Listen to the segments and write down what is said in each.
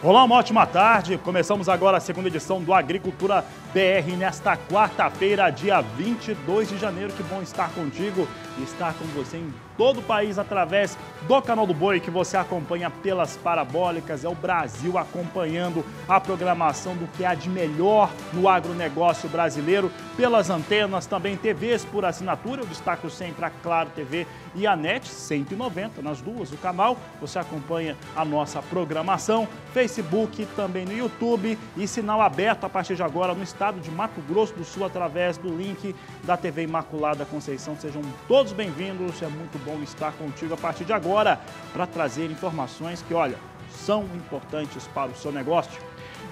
Olá, uma ótima tarde. Começamos agora a segunda edição do Agricultura BR nesta quarta-feira, dia 22 de janeiro. Que bom estar contigo e estar com você em todo o país através do Canal do Boi, que você acompanha pelas parabólicas. É o Brasil acompanhando a programação do que há de melhor no agronegócio brasileiro pelas antenas, também TVs por assinatura. Eu destaco sempre a Claro TV e a NET 190, nas duas, o canal. Você acompanha a nossa programação, Facebook, também no YouTube e sinal aberto a partir de agora no estado de Mato Grosso do Sul através do link da TV Imaculada Conceição. Sejam todos bem-vindos, é muito bom estar contigo a partir de agora para trazer informações que, olha, são importantes para o seu negócio.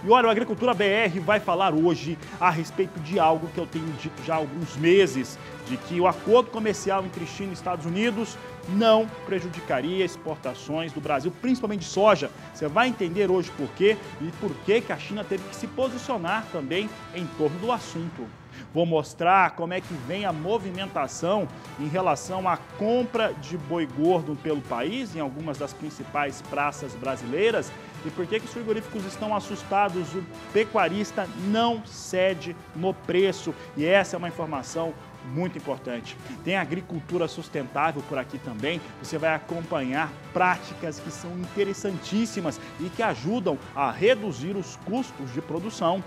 E olha, o Agricultura BR vai falar hoje a respeito de algo que eu tenho dito já há alguns meses, de que o acordo comercial entre China e Estados Unidos não prejudicaria exportações do Brasil, principalmente de soja. Você vai entender hoje por quê e por que a China teve que se posicionar também em torno do assunto. Vou mostrar como é que vem a movimentação em relação à compra de boi gordo pelo país, em algumas das principais praças brasileiras, e por que os frigoríficos estão assustados. O pecuarista não cede no preço, e essa é uma informação muito importante. Tem agricultura sustentável por aqui também. Você vai acompanhar práticas que são interessantíssimas e que ajudam a reduzir os custos de produção.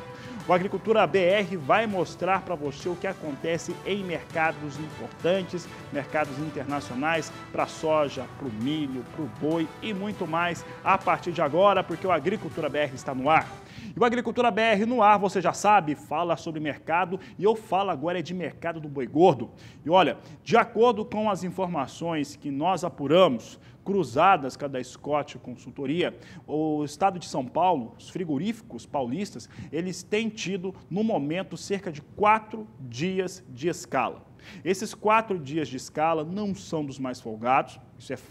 O Agricultura BR vai mostrar para você o que acontece em mercados importantes, mercados internacionais, para a soja, para o milho, para o boi e muito mais a partir de agora, porque o Agricultura BR está no ar. E o Agricultura BR no ar, você já sabe, fala sobre mercado e eu falo agora de mercado do boi gordo. E olha, de acordo com as informações que nós apuramos, cruzadas com a da Scott Consultoria, o estado de São Paulo, os frigoríficos paulistas, eles têm tido, no momento, cerca de 4 dias de escala. Esses 4 dias de escala não são dos mais folgados,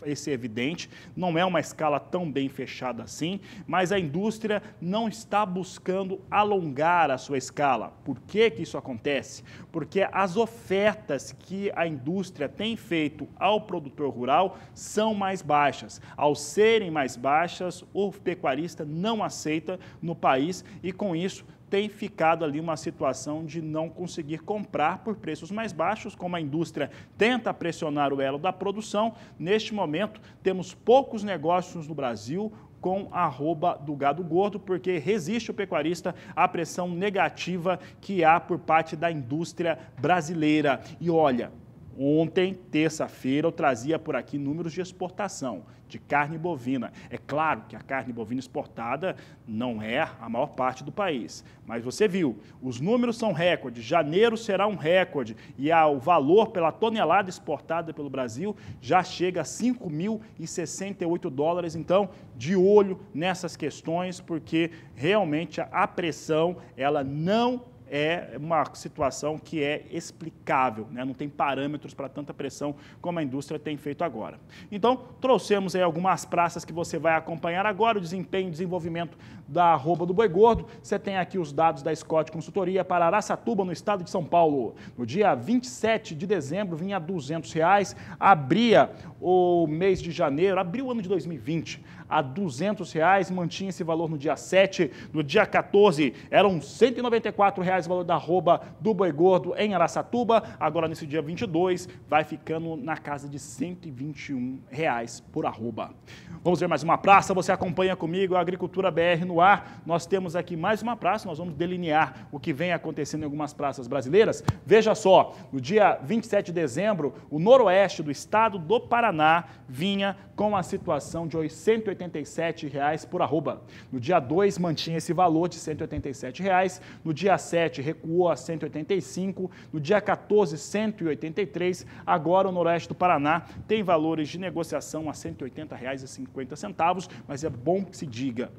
isso é evidente, não é uma escala tão bem fechada assim, mas a indústria não está buscando alongar a sua escala. Por que isso acontece? Porque as ofertas que a indústria tem feito ao produtor rural são mais baixas. Ao serem mais baixas, o pecuarista não aceita no país e com isso tem ficado ali uma situação de não conseguir comprar por preços mais baixos, como a indústria tenta pressionar o elo da produção. Neste momento, temos poucos negócios no Brasil com a arroba do gado gordo, porque resiste o pecuarista à pressão negativa que há por parte da indústria brasileira. E olha, ontem, terça-feira, eu trazia por aqui números de exportação de carne bovina. É claro que a carne bovina exportada não é a maior parte do país, mas você viu, os números são recorde, janeiro será um recorde e o valor pela tonelada exportada pelo Brasil já chega a 5.068 dólares, então de olho nessas questões, porque realmente a pressão, ela não é uma situação que é explicável, né? Não tem parâmetros para tanta pressão como a indústria tem feito agora. Então, trouxemos aí algumas praças que você vai acompanhar agora, o desempenho e desenvolvimento da arroba do boi gordo. Você tem aqui os dados da Scott Consultoria para Araçatuba, no estado de São Paulo. No dia 27 de dezembro, vinha a R$200, abria o mês de janeiro, abriu o ano de 2020, a R$200, mantinha esse valor no dia 7, no dia 14 eram R$194 o valor da arroba do boi gordo em Araçatuba, agora nesse dia 22 vai ficando na casa de R$121 por arroba. Vamos ver mais uma praça, você acompanha comigo a Agricultura BR no ar, nós temos aqui mais uma praça, nós vamos delinear o que vem acontecendo em algumas praças brasileiras. Veja só, no dia 27 de dezembro, o noroeste do estado do Paraná vinha com a situação de R$187 por arroba. No dia 2, mantinha esse valor de R$187. No dia 7, recuou a 185. No dia 14, 183. Agora, o noroeste do Paraná tem valores de negociação a R$180,50. Mas é bom que se diga,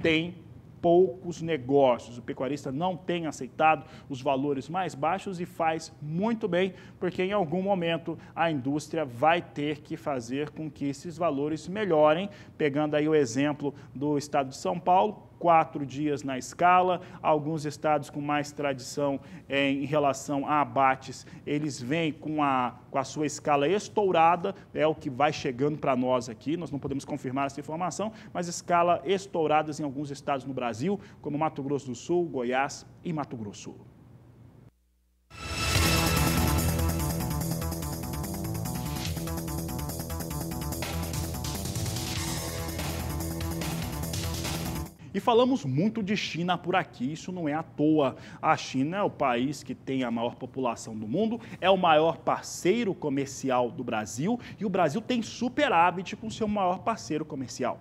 tem poucos negócios. O pecuarista não tem aceitado os valores mais baixos e faz muito bem, porque em algum momento a indústria vai ter que fazer com que esses valores melhorem. Pegando aí o exemplo do estado de São Paulo, 4 dias na escala. Alguns estados com mais tradição em relação a abates, eles vêm com a sua escala estourada, é o que vai chegando para nós aqui, nós não podemos confirmar essa informação, mas escala estouradas em alguns estados no Brasil, como Mato Grosso do Sul, Goiás e Mato Grosso. E falamos muito de China por aqui, isso não é à toa. A China é o país que tem a maior população do mundo, é o maior parceiro comercial do Brasil e o Brasil tem superávit com seu maior parceiro comercial.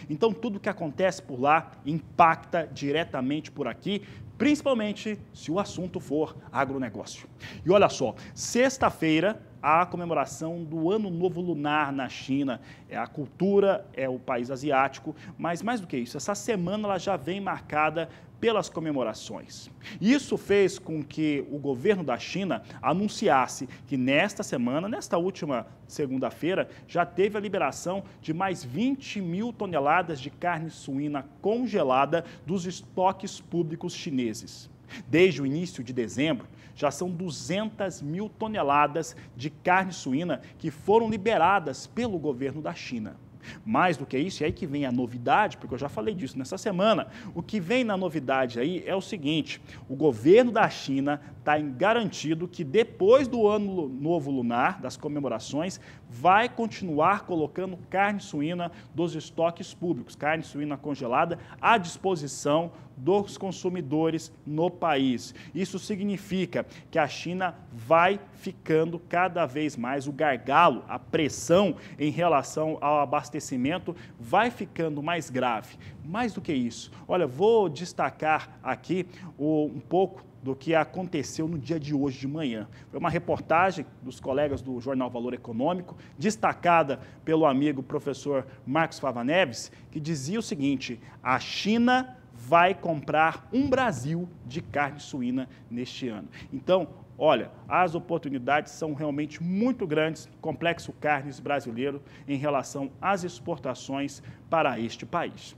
Então, tudo que acontece por lá impacta diretamente por aqui, principalmente se o assunto for agronegócio. E olha só, sexta-feira, a comemoração do Ano Novo Lunar na China. A cultura é o país asiático, mas mais do que isso, essa semana ela já vem marcada pelas comemorações. Isso fez com que o governo da China anunciasse que nesta semana, nesta última segunda-feira, já teve a liberação de mais 20 mil toneladas de carne suína congelada dos estoques públicos chineses. Desde o início de dezembro, já são 200 mil toneladas de carne suína que foram liberadas pelo governo da China. Mais do que isso, e aí que vem a novidade, porque eu já falei disso nessa semana, o que vem na novidade aí é o seguinte: o governo da China está garantido que depois do Ano Novo Lunar, das comemorações, vai continuar colocando carne suína dos estoques públicos, carne suína congelada, à disposição dos consumidores no país. Isso significa que a China vai ficando cada vez mais, o gargalo, a pressão em relação ao abastecimento vai ficando mais grave. Mais do que isso, olha, vou destacar aqui um pouco do que aconteceu no dia de hoje de manhã. Foi uma reportagem dos colegas do jornal Valor Econômico, destacada pelo amigo professor Marcos Fava Neves, que dizia o seguinte: a China vai comprar um Brasil de carne suína neste ano. Então, olha, as oportunidades são realmente muito grandes, Complexo Carnes brasileiro, em relação às exportações para este país.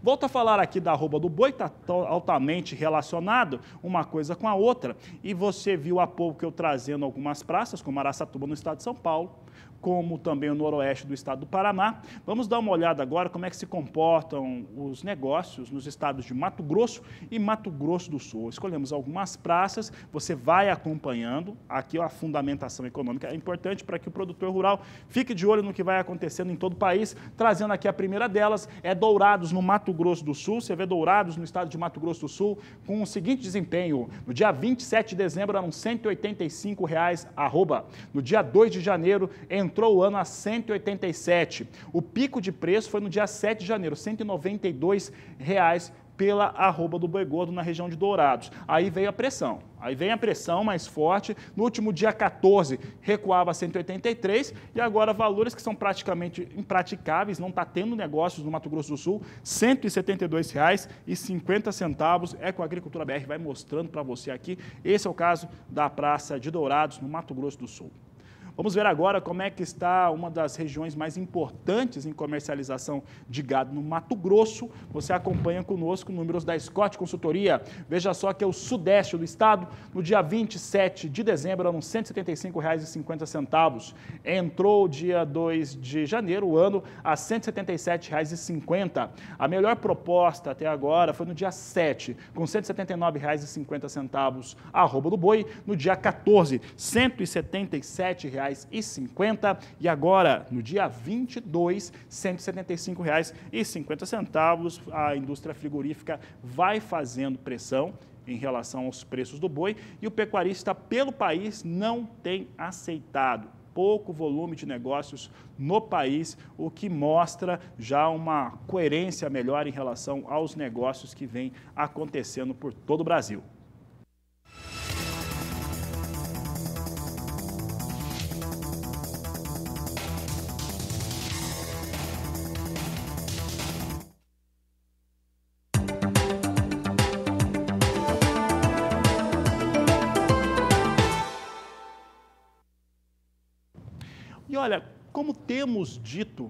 Volto a falar aqui da arroba do boi, está altamente relacionado uma coisa com a outra. E você viu há pouco eu trazendo algumas praças, como Araçatuba no estado de São Paulo, como também o noroeste do estado do Paraná. Vamos dar uma olhada agora como é que se comportam os negócios nos estados de Mato Grosso e Mato Grosso do Sul. Escolhemos algumas praças, você vai acompanhando. Aqui a fundamentação econômica é importante para que o produtor rural fique de olho no que vai acontecendo em todo o país. Trazendo aqui a primeira delas, é Dourados no Mato Grosso do Sul. Você vê Dourados no estado de Mato Grosso do Sul com o seguinte desempenho: no dia 27 de dezembro eram R$ 185 arroba. No dia 2 de janeiro entrou o ano a 187. O pico de preço foi no dia 7 de janeiro, R$ 192 pela arroba do boi gordo na região de Dourados. Aí veio a pressão. Aí vem a pressão mais forte. No último dia 14, recuava a 183 e agora valores que são praticamente impraticáveis, não está tendo negócios no Mato Grosso do Sul, R$ 172,50. É que a Agricultura BR vai mostrando para você aqui. Esse é o caso da Praça de Dourados, no Mato Grosso do Sul. Vamos ver agora como é que está uma das regiões mais importantes em comercialização de gado no Mato Grosso. Você acompanha conosco números da Scott Consultoria. Veja só que é o sudeste do estado. No dia 27 de dezembro, eram R$ 175,50. Entrou dia 2 de janeiro, o ano, a R$ 177,50. A melhor proposta até agora foi no dia 7, com R$ 179,50 a arroba do boi. No dia 14, R$ 177,50. E agora, no dia 22, R$ 175,50. A indústria frigorífica vai fazendo pressão em relação aos preços do boi e o pecuarista pelo país não tem aceitado. Pouco volume de negócios no país, o que mostra já uma coerência melhor em relação aos negócios que vem acontecendo por todo o Brasil. E olha, como temos dito,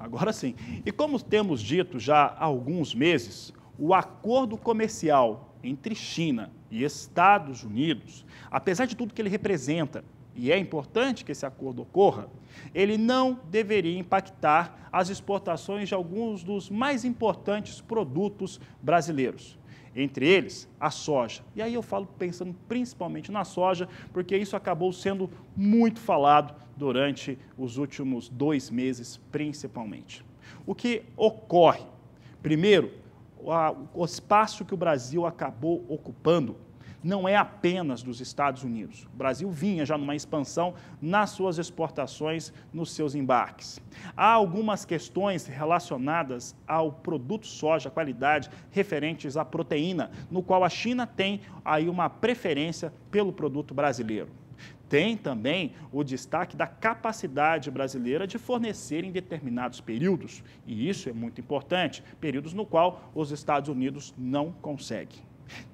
Agora sim. E como temos dito já há alguns meses, o acordo comercial entre China e Estados Unidos, apesar de tudo que ele representa, e é importante que esse acordo ocorra, ele não deveria impactar as exportações de alguns dos mais importantes produtos brasileiros. Entre eles, a soja. E aí eu falo pensando principalmente na soja, porque isso acabou sendo muito falado durante os últimos 2 meses, principalmente. O que ocorre? Primeiro, o espaço que o Brasil acabou ocupando não é apenas dos Estados Unidos. O Brasil vinha já numa expansão nas suas exportações, nos seus embarques. Há algumas questões relacionadas ao produto soja, qualidade, referentes à proteína, no qual a China tem aí uma preferência pelo produto brasileiro. Tem também o destaque da capacidade brasileira de fornecer em determinados períodos, e isso é muito importante, períodos no qual os Estados Unidos não conseguem.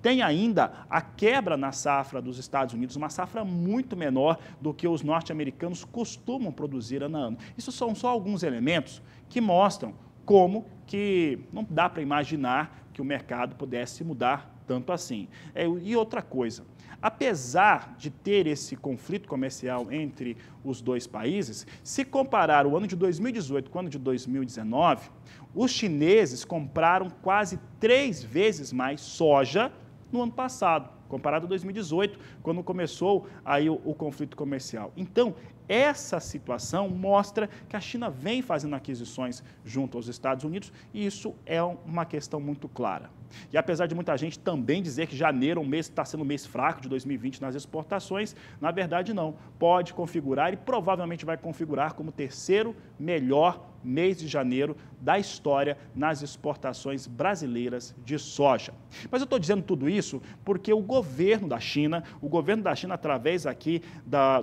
Tem ainda a quebra na safra dos Estados Unidos, uma safra muito menor do que os norte-americanos costumam produzir ano a ano. Isso são só alguns elementos que mostram como que não dá para imaginar que o mercado pudesse mudar tanto assim. E outra coisa, apesar de ter esse conflito comercial entre os dois países, se comparar o ano de 2018 com o ano de 2019, os chineses compraram quase 3 vezes mais soja no ano passado, comparado a 2018, quando começou aí o conflito comercial. Então, essa situação mostra que a China vem fazendo aquisições junto aos Estados Unidos e isso é uma questão muito clara. E apesar de muita gente também dizer que janeiro está sendo um mês fraco de 2020 nas exportações, na verdade não. Pode configurar e provavelmente vai configurar como o 3º melhor mês de janeiro da história nas exportações brasileiras de soja. Mas eu estou dizendo tudo isso porque o governo da China através aqui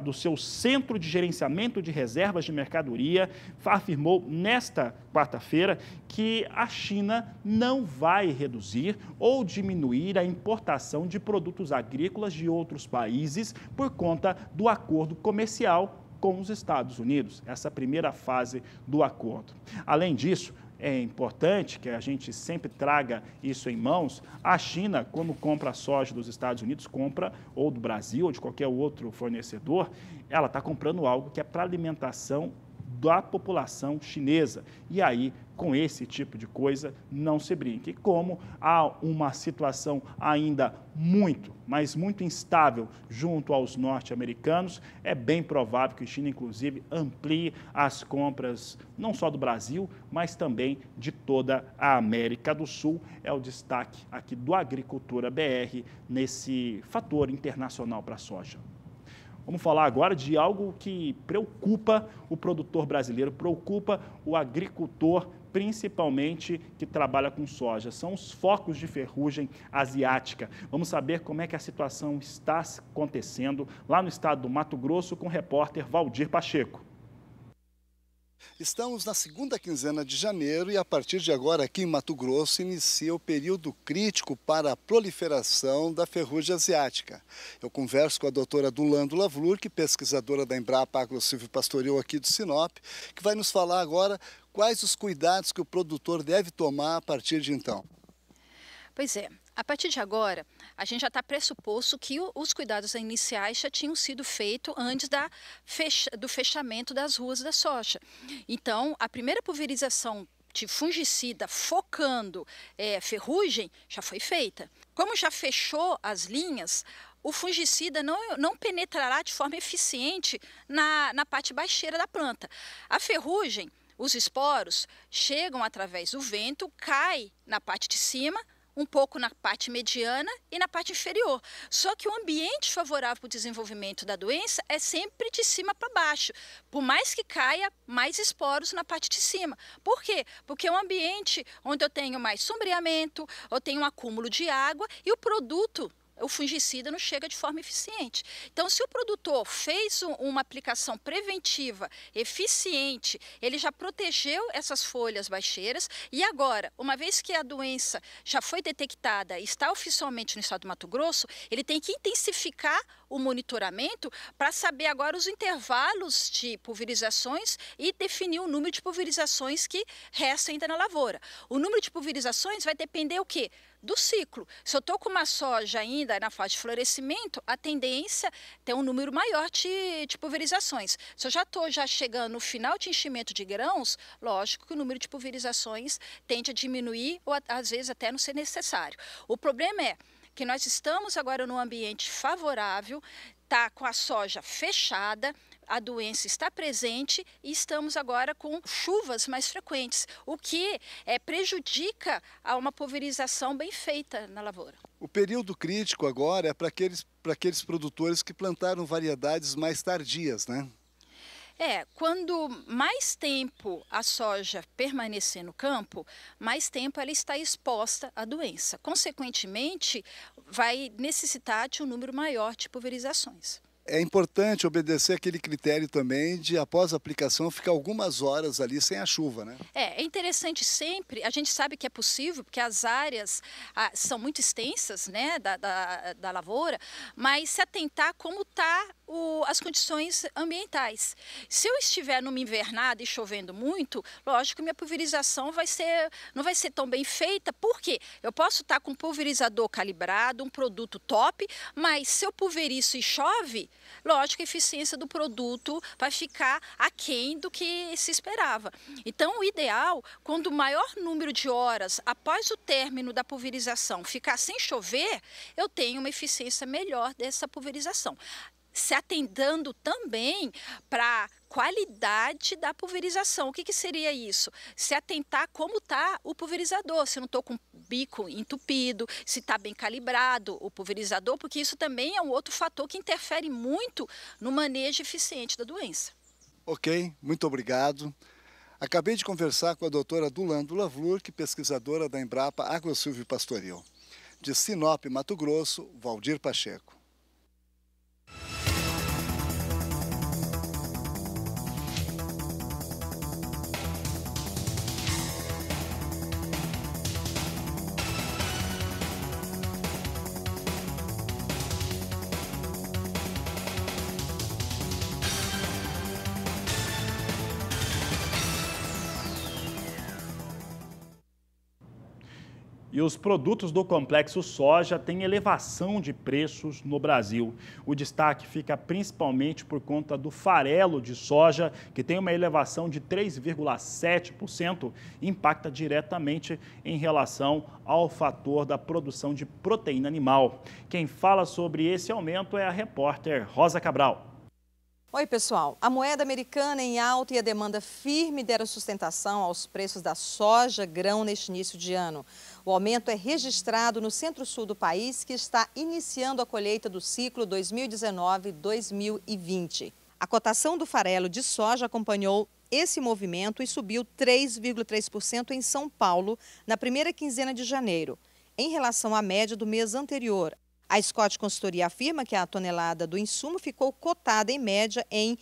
do seu Centro de Gerenciamento de Reservas de Mercadoria, afirmou nesta quarta-feira que a China não vai reduzir ou diminuir a importação de produtos agrícolas de outros países por conta do acordo comercial com os Estados Unidos, essa primeira fase do acordo. Além disso, é importante que a gente sempre traga isso em mãos. A China, quando compra soja dos Estados Unidos, compra ou do Brasil ou de qualquer outro fornecedor, ela está comprando algo que é para alimentação da população chinesa. E aí, com esse tipo de coisa, não se brinque. Como há uma situação ainda muito, mas muito instável junto aos norte-americanos, é bem provável que a China, inclusive, amplie as compras não só do Brasil, mas também de toda a América do Sul. É o destaque aqui do Agricultura BR nesse fator internacional para a soja. Vamos falar agora de algo que preocupa o produtor brasileiro, preocupa o agricultor, principalmente que trabalha com soja. São os focos de ferrugem asiática. Vamos saber como é que a situação está acontecendo lá no estado do Mato Grosso com o repórter Valdir Pacheco. Estamos na segunda quinzena de janeiro e a partir de agora aqui em Mato Grosso inicia o período crítico para a proliferação da ferrugem asiática. Eu converso com a doutora Dulândula Vlurk, pesquisadora da Embrapa Agro-Silvopastoril aqui do Sinop, que vai nos falar agora quais os cuidados que o produtor deve tomar a partir de então. Pois é, a partir de agora, a gente já está pressuposto que os cuidados iniciais já tinham sido feitos antes do fechamento das ruas da soja. Então, a primeira pulverização de fungicida focando ferrugem já foi feita. Como já fechou as linhas, o fungicida não penetrará de forma eficiente na parte baixeira da planta. A ferrugem, os esporos, chegam através do vento, caem na parte de cima, um pouco na parte mediana e na parte inferior. Só que o ambiente favorável para o desenvolvimento da doença é sempre de cima para baixo. Por mais que caia, mais esporos na parte de cima. Por quê? Porque é um ambiente onde eu tenho mais sombreamento, eu tenho um acúmulo de água e o fungicida não chega de forma eficiente. Então, se o produtor fez uma aplicação preventiva eficiente, ele já protegeu essas folhas baixeiras e agora, uma vez que a doença já foi detectada e está oficialmente no estado do Mato Grosso, ele tem que intensificar o monitoramento para saber agora os intervalos de pulverizações e definir o número de pulverizações que resta ainda na lavoura. O número de pulverizações vai depender o quê? Do ciclo. Se eu estou com uma soja ainda na fase de florescimento, a tendência é ter um número maior de pulverizações. Se eu já estou chegando no final de enchimento de grãos, lógico que o número de pulverizações tende a diminuir ou às vezes até não ser necessário. O problema é que nós estamos agora num ambiente favorável, está com a soja fechada, a doença está presente e estamos agora com chuvas mais frequentes, o que prejudica a uma pulverização bem feita na lavoura. O período crítico agora é para aqueles produtores que plantaram variedades mais tardias, né? Quando mais tempo a soja permanecer no campo, mais tempo ela está exposta à doença. Consequentemente, vai necessitar de um número maior de pulverizações. É importante obedecer aquele critério também de, após a aplicação, ficar algumas horas ali sem a chuva, né? É interessante sempre, a gente sabe que é possível, porque as áreas são muito extensas, né, da lavoura, mas se atentar como está as condições ambientais. Se eu estiver numa invernada e chovendo muito, lógico que minha pulverização não vai ser tão bem feita, porque eu posso estar com um pulverizador calibrado, um produto top, mas se eu pulverizo e chove, lógico que a eficiência do produto vai ficar aquém do que se esperava. Então, o ideal, quando o maior número de horas após o término da pulverização ficar sem chover, eu tenho uma eficiência melhor dessa pulverização. Se atendendo também para a qualidade da pulverização. O que seria isso? Se atentar como está o pulverizador, se não estou com o bico entupido, se está bem calibrado o pulverizador, porque isso também é um outro fator que interfere muito no manejo eficiente da doença. Ok, muito obrigado. Acabei de conversar com a doutora Dulândula Vlaurch, pesquisadora da Embrapa Agrosilvio Pastoril. De Sinop, Mato Grosso, Valdir Pacheco. E os produtos do complexo soja têm elevação de preços no Brasil. O destaque fica principalmente por conta do farelo de soja, que tem uma elevação de 3,7%, e impacta diretamente em relação ao fator da produção de proteína animal. Quem fala sobre esse aumento é a repórter Rosa Cabral. Oi, pessoal. A moeda americana em alta e a demanda firme deram sustentação aos preços da soja grão neste início de ano. O aumento é registrado no centro-sul do país, que está iniciando a colheita do ciclo 2019-2020. A cotação do farelo de soja acompanhou esse movimento e subiu 3,3% em São Paulo na primeira quinzena de janeiro, em relação à média do mês anterior. A Scott Consultoria afirma que a tonelada do insumo ficou cotada em média em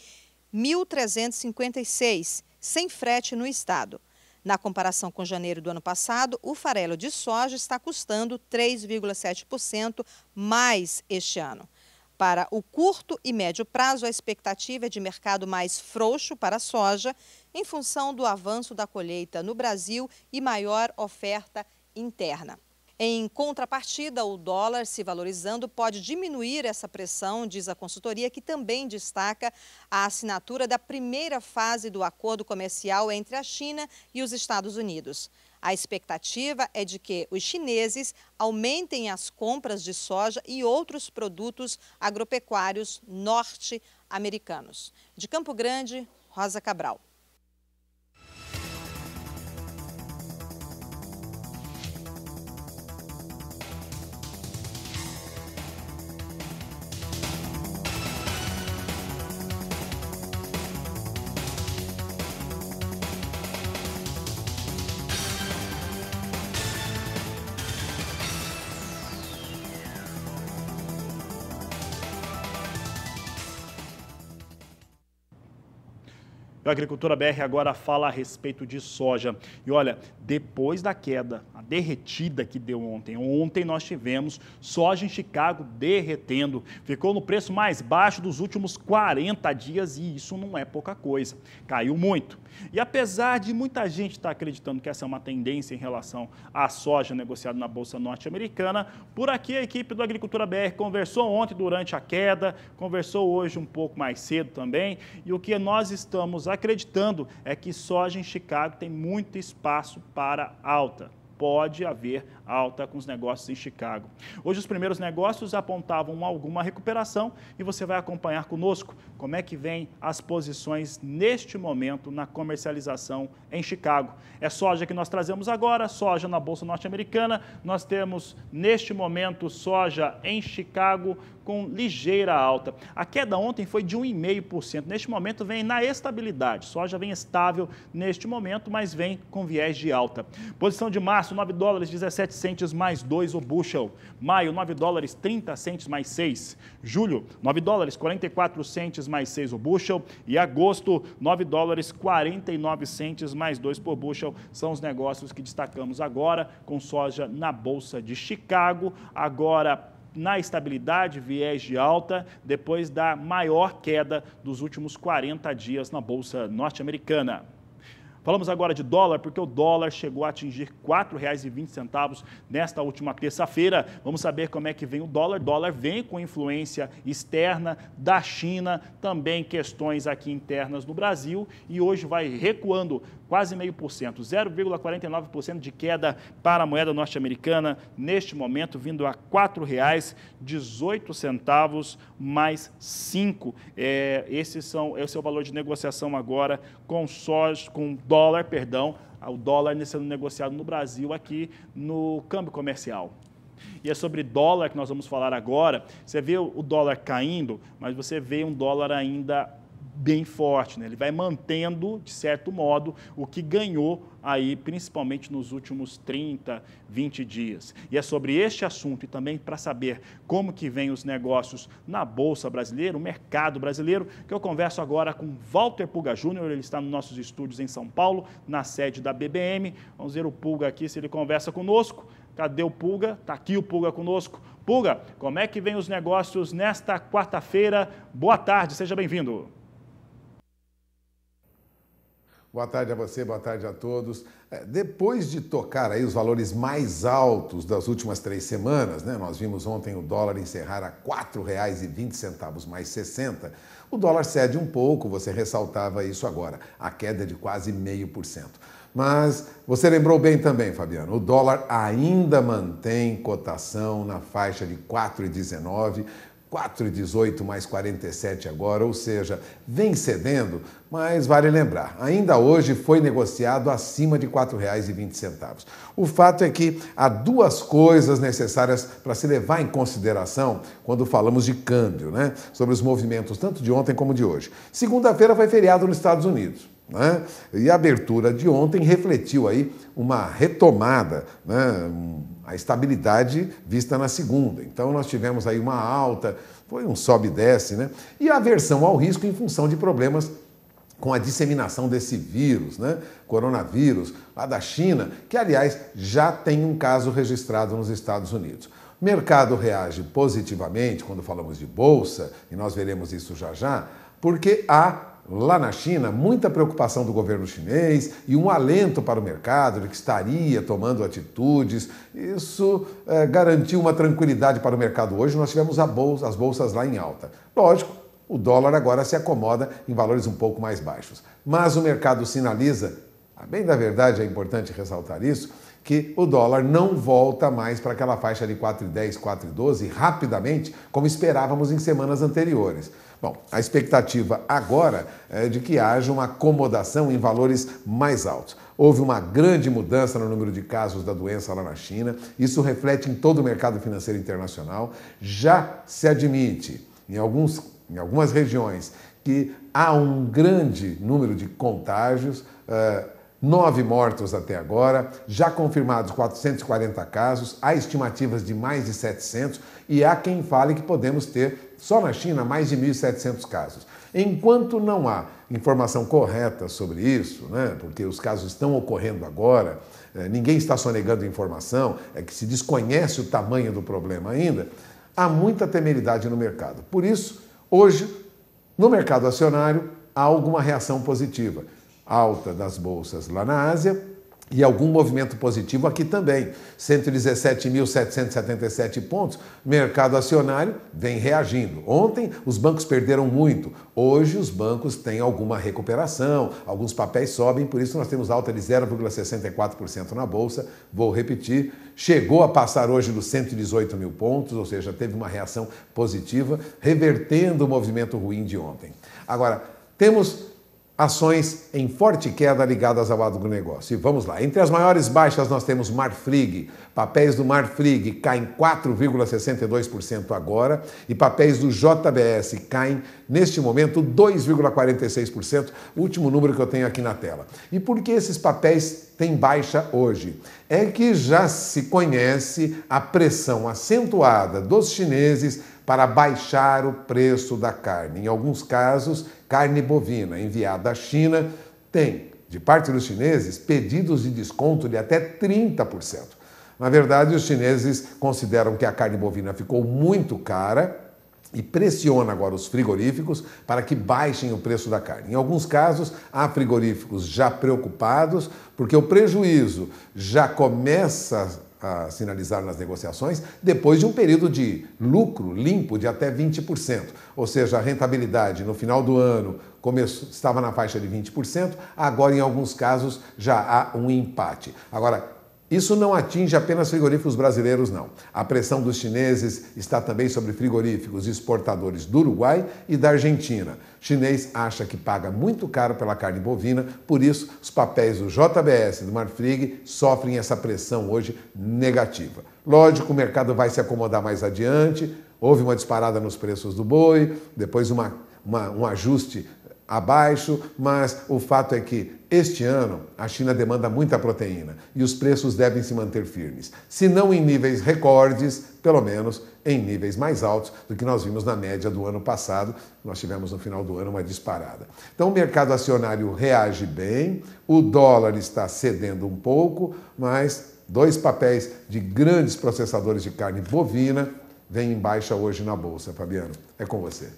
R$ 1.356, sem frete no estado. Na comparação com janeiro do ano passado, o farelo de soja está custando 3,7% mais este ano. Para o curto e médio prazo, a expectativa é de mercado mais frouxo para a soja, em função do avanço da colheita no Brasil e maior oferta interna. Em contrapartida, o dólar se valorizando pode diminuir essa pressão, diz a consultoria, que também destaca a assinatura da primeira fase do acordo comercial entre a China e os Estados Unidos. A expectativa é de que os chineses aumentem as compras de soja e outros produtos agropecuários norte-americanos. De Campo Grande, Rosa Cabral. E a Agricultura BR agora fala a respeito de soja. E olha, depois da queda, a derretida que deu ontem nós tivemos soja em Chicago derretendo. Ficou no preço mais baixo dos últimos 40 dias e isso não é pouca coisa. Caiu muito. E apesar de muita gente estar acreditando que essa é uma tendência em relação à soja negociada na Bolsa Norte-Americana, por aqui a equipe do Agricultura BR conversou ontem durante a queda, conversou hoje um pouco mais cedo também, e o que nós estamos acreditando é que soja em Chicago tem muito espaço para alta. Pode haver alta com os negócios em Chicago. Hoje os primeiros negócios apontavam alguma recuperação e você vai acompanhar conosco como é que vem as posições neste momento na comercialização em Chicago. É soja que nós trazemos agora, soja na Bolsa Norte-Americana. Nós temos neste momento soja em Chicago com ligeira alta. A queda ontem foi de 1,5%. Neste momento vem na estabilidade. Soja vem estável neste momento, mas vem com viés de alta. Posição de março, 9 dólares 17 centes mais 2 o bushel. Maio, 9 dólares 30 centes mais 6. Julho, 9 dólares 44 centes mais 6 o bushel. E agosto, 9 dólares 49 centes mais 2 por bushel. São os negócios que destacamos agora com soja na Bolsa de Chicago. Agora, na estabilidade, viés de alta, depois da maior queda dos últimos 40 dias na Bolsa Norte-Americana. Falamos agora de dólar, porque o dólar chegou a atingir R$ 4,20 nesta última terça-feira. Vamos saber como é que vem o dólar. O dólar vem com influência externa da China, também questões aqui internas no Brasil, e hoje vai recuando quase 0,5%, 0,49% de queda para a moeda norte-americana, neste momento vindo a R$ 4,18 mais 5. Esse é o valor de negociação agora com dólar, o dólar sendo negociado no Brasil aqui no câmbio comercial. E é sobre dólar que nós vamos falar agora. Você vê o dólar caindo, mas você vê um dólar ainda bem forte, né? Ele vai mantendo, de certo modo, o que ganhou aí, principalmente nos últimos 30, 20 dias. E é sobre este assunto e também para saber como que vem os negócios na Bolsa Brasileira, o mercado brasileiro, que eu converso agora com Walter Pulga Júnior. Ele está nos nossos estúdios em São Paulo, na sede da BBM. Vamos ver o Pulga aqui, se ele conversa conosco. Cadê o Pulga? Está aqui o Pulga conosco. Pulga, como é que vem os negócios nesta quarta-feira? Boa tarde, seja bem-vindo. Boa tarde a você, boa tarde a todos. Depois de tocar aí os valores mais altos das últimas 3 semanas, né? Nós vimos ontem o dólar encerrar a R$ 4,20 mais 60. O dólar cede um pouco, você ressaltava isso agora, a queda é de quase 0,5%. Mas você lembrou bem também, Fabiano, o dólar ainda mantém cotação na faixa de 4,19, 4,18 mais 47 agora, ou seja, vem cedendo, mas vale lembrar, ainda hoje foi negociado acima de R$ 4,20. O fato é que há 2 coisas necessárias para se levar em consideração quando falamos de câmbio, né? Sobre os movimentos tanto de ontem como de hoje. Segunda-feira foi feriado nos Estados Unidos, né? E a abertura de ontem refletiu aí uma retomada, né? A estabilidade vista na segunda. Então nós tivemos aí uma alta, foi um sobe e desce, né? E a aversão ao risco em função de problemas com a disseminação desse vírus, né? Coronavírus, lá da China, que aliás já tem um caso registrado nos Estados Unidos. O mercado reage positivamente quando falamos de bolsa, e nós veremos isso já já, porque há lá na China, muita preocupação do governo chinês e um alento para o mercado de que estaria tomando atitudes. Isso garantiu uma tranquilidade para o mercado hoje. Nós tivemos as bolsas lá em alta. Lógico, o dólar agora se acomoda em valores um pouco mais baixos. Mas o mercado sinaliza, a bem da verdade é importante ressaltar isso, que o dólar não volta mais para aquela faixa de 4,10, 4,12 rapidamente, como esperávamos em semanas anteriores. Bom, a expectativa agora é de que haja uma acomodação em valores mais altos. Houve uma grande mudança no número de casos da doença lá na China, isso reflete em todo o mercado financeiro internacional. Já se admite, em algumas regiões, que há um grande número de contágios, 9 mortos até agora, já confirmados 440 casos, há estimativas de mais de 700 e há quem fale que podemos ter só na China mais de 1.700 casos. Enquanto não há informação correta sobre isso, né, porque os casos estão ocorrendo agora, ninguém está sonegando informação, é que se desconhece o tamanho do problema ainda, há muita temeridade no mercado. Por isso, hoje, no mercado acionário, há alguma reação positiva. Alta das bolsas lá na Ásia e algum movimento positivo aqui também. 117.777 pontos, mercado acionário vem reagindo. Ontem os bancos perderam muito, hoje os bancos têm alguma recuperação, alguns papéis sobem, por isso nós temos alta de 0,64% na Bolsa. Vou repetir, chegou a passar hoje dos 118 mil pontos, ou seja, teve uma reação positiva, revertendo o movimento ruim de ontem. Agora, temos ações em forte queda ligadas ao agronegócio. E vamos lá. Entre as maiores baixas nós temos Marfrig. Papéis do Marfrig caem 4,62% agora e papéis do JBS caem, neste momento, 2,46%, o último número que eu tenho aqui na tela. E por que esses papéis têm baixa hoje? É que já se conhece a pressão acentuada dos chineses para baixar o preço da carne. Em alguns casos, carne bovina enviada à China tem, de parte dos chineses, pedidos de desconto de até 30%. Na verdade, os chineses consideram que a carne bovina ficou muito cara e pressiona agora os frigoríficos para que baixem o preço da carne. Em alguns casos, há frigoríficos já preocupados, porque o prejuízo já começa a sinalizar nas negociações depois de um período de lucro limpo de até 20%. Ou seja, a rentabilidade no final do ano estava na faixa de 20%, agora em alguns casos já há um empate. Agora, isso não atinge apenas frigoríficos brasileiros, não. A pressão dos chineses está também sobre frigoríficos exportadores do Uruguai e da Argentina. O chinês acha que paga muito caro pela carne bovina, por isso os papéis do JBS e do Marfrig sofrem essa pressão hoje negativa. Lógico, o mercado vai se acomodar mais adiante, houve uma disparada nos preços do boi, depois um ajuste abaixo, mas o fato é que este ano a China demanda muita proteína e os preços devem se manter firmes. Se não em níveis recordes, pelo menos em níveis mais altos do que nós vimos na média do ano passado. Nós tivemos no final do ano uma disparada. Então o mercado acionário reage bem, o dólar está cedendo um pouco, mas dois papéis de grandes processadores de carne bovina vêm em baixa hoje na Bolsa. Fabiano, é com você.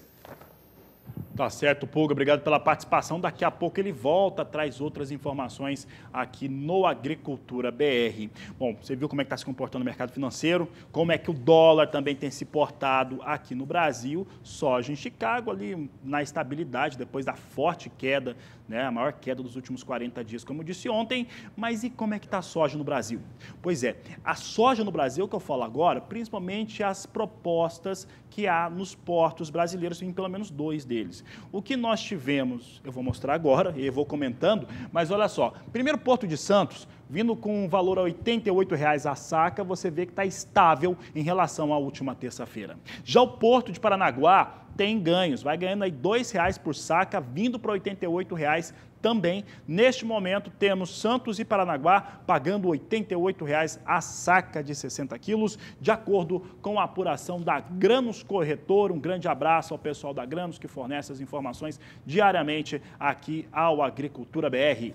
Tá certo, Pulga, obrigado pela participação. Daqui a pouco ele volta, traz outras informações aqui no Agricultura BR. Bom, você viu como é que está se comportando o mercado financeiro, como é que o dólar também tem se portado aqui no Brasil. Soja em Chicago ali na estabilidade, depois da forte queda, né, a maior queda dos últimos 40 dias, como eu disse ontem. Mas e como é que está a soja no Brasil? Pois é, a soja no Brasil, que eu falo agora, principalmente as propostas que há nos portos brasileiros, em pelo menos dois deles. O que nós tivemos, eu vou mostrar agora e eu vou comentando, mas olha só, primeiro Porto de Santos, vindo com um valor a R$ 88,00 a saca, você vê que está estável em relação à última terça-feira. Já o Porto de Paranaguá tem ganhos, vai ganhando aí R$ 2,00 por saca, vindo para R$ 88,00 também. Neste momento, temos Santos e Paranaguá pagando R$ 88,00 a saca de 60 quilos, de acordo com a apuração da Grãos Corretor. Um grande abraço ao pessoal da Grãos que fornece as informações diariamente aqui ao Agricultura BR.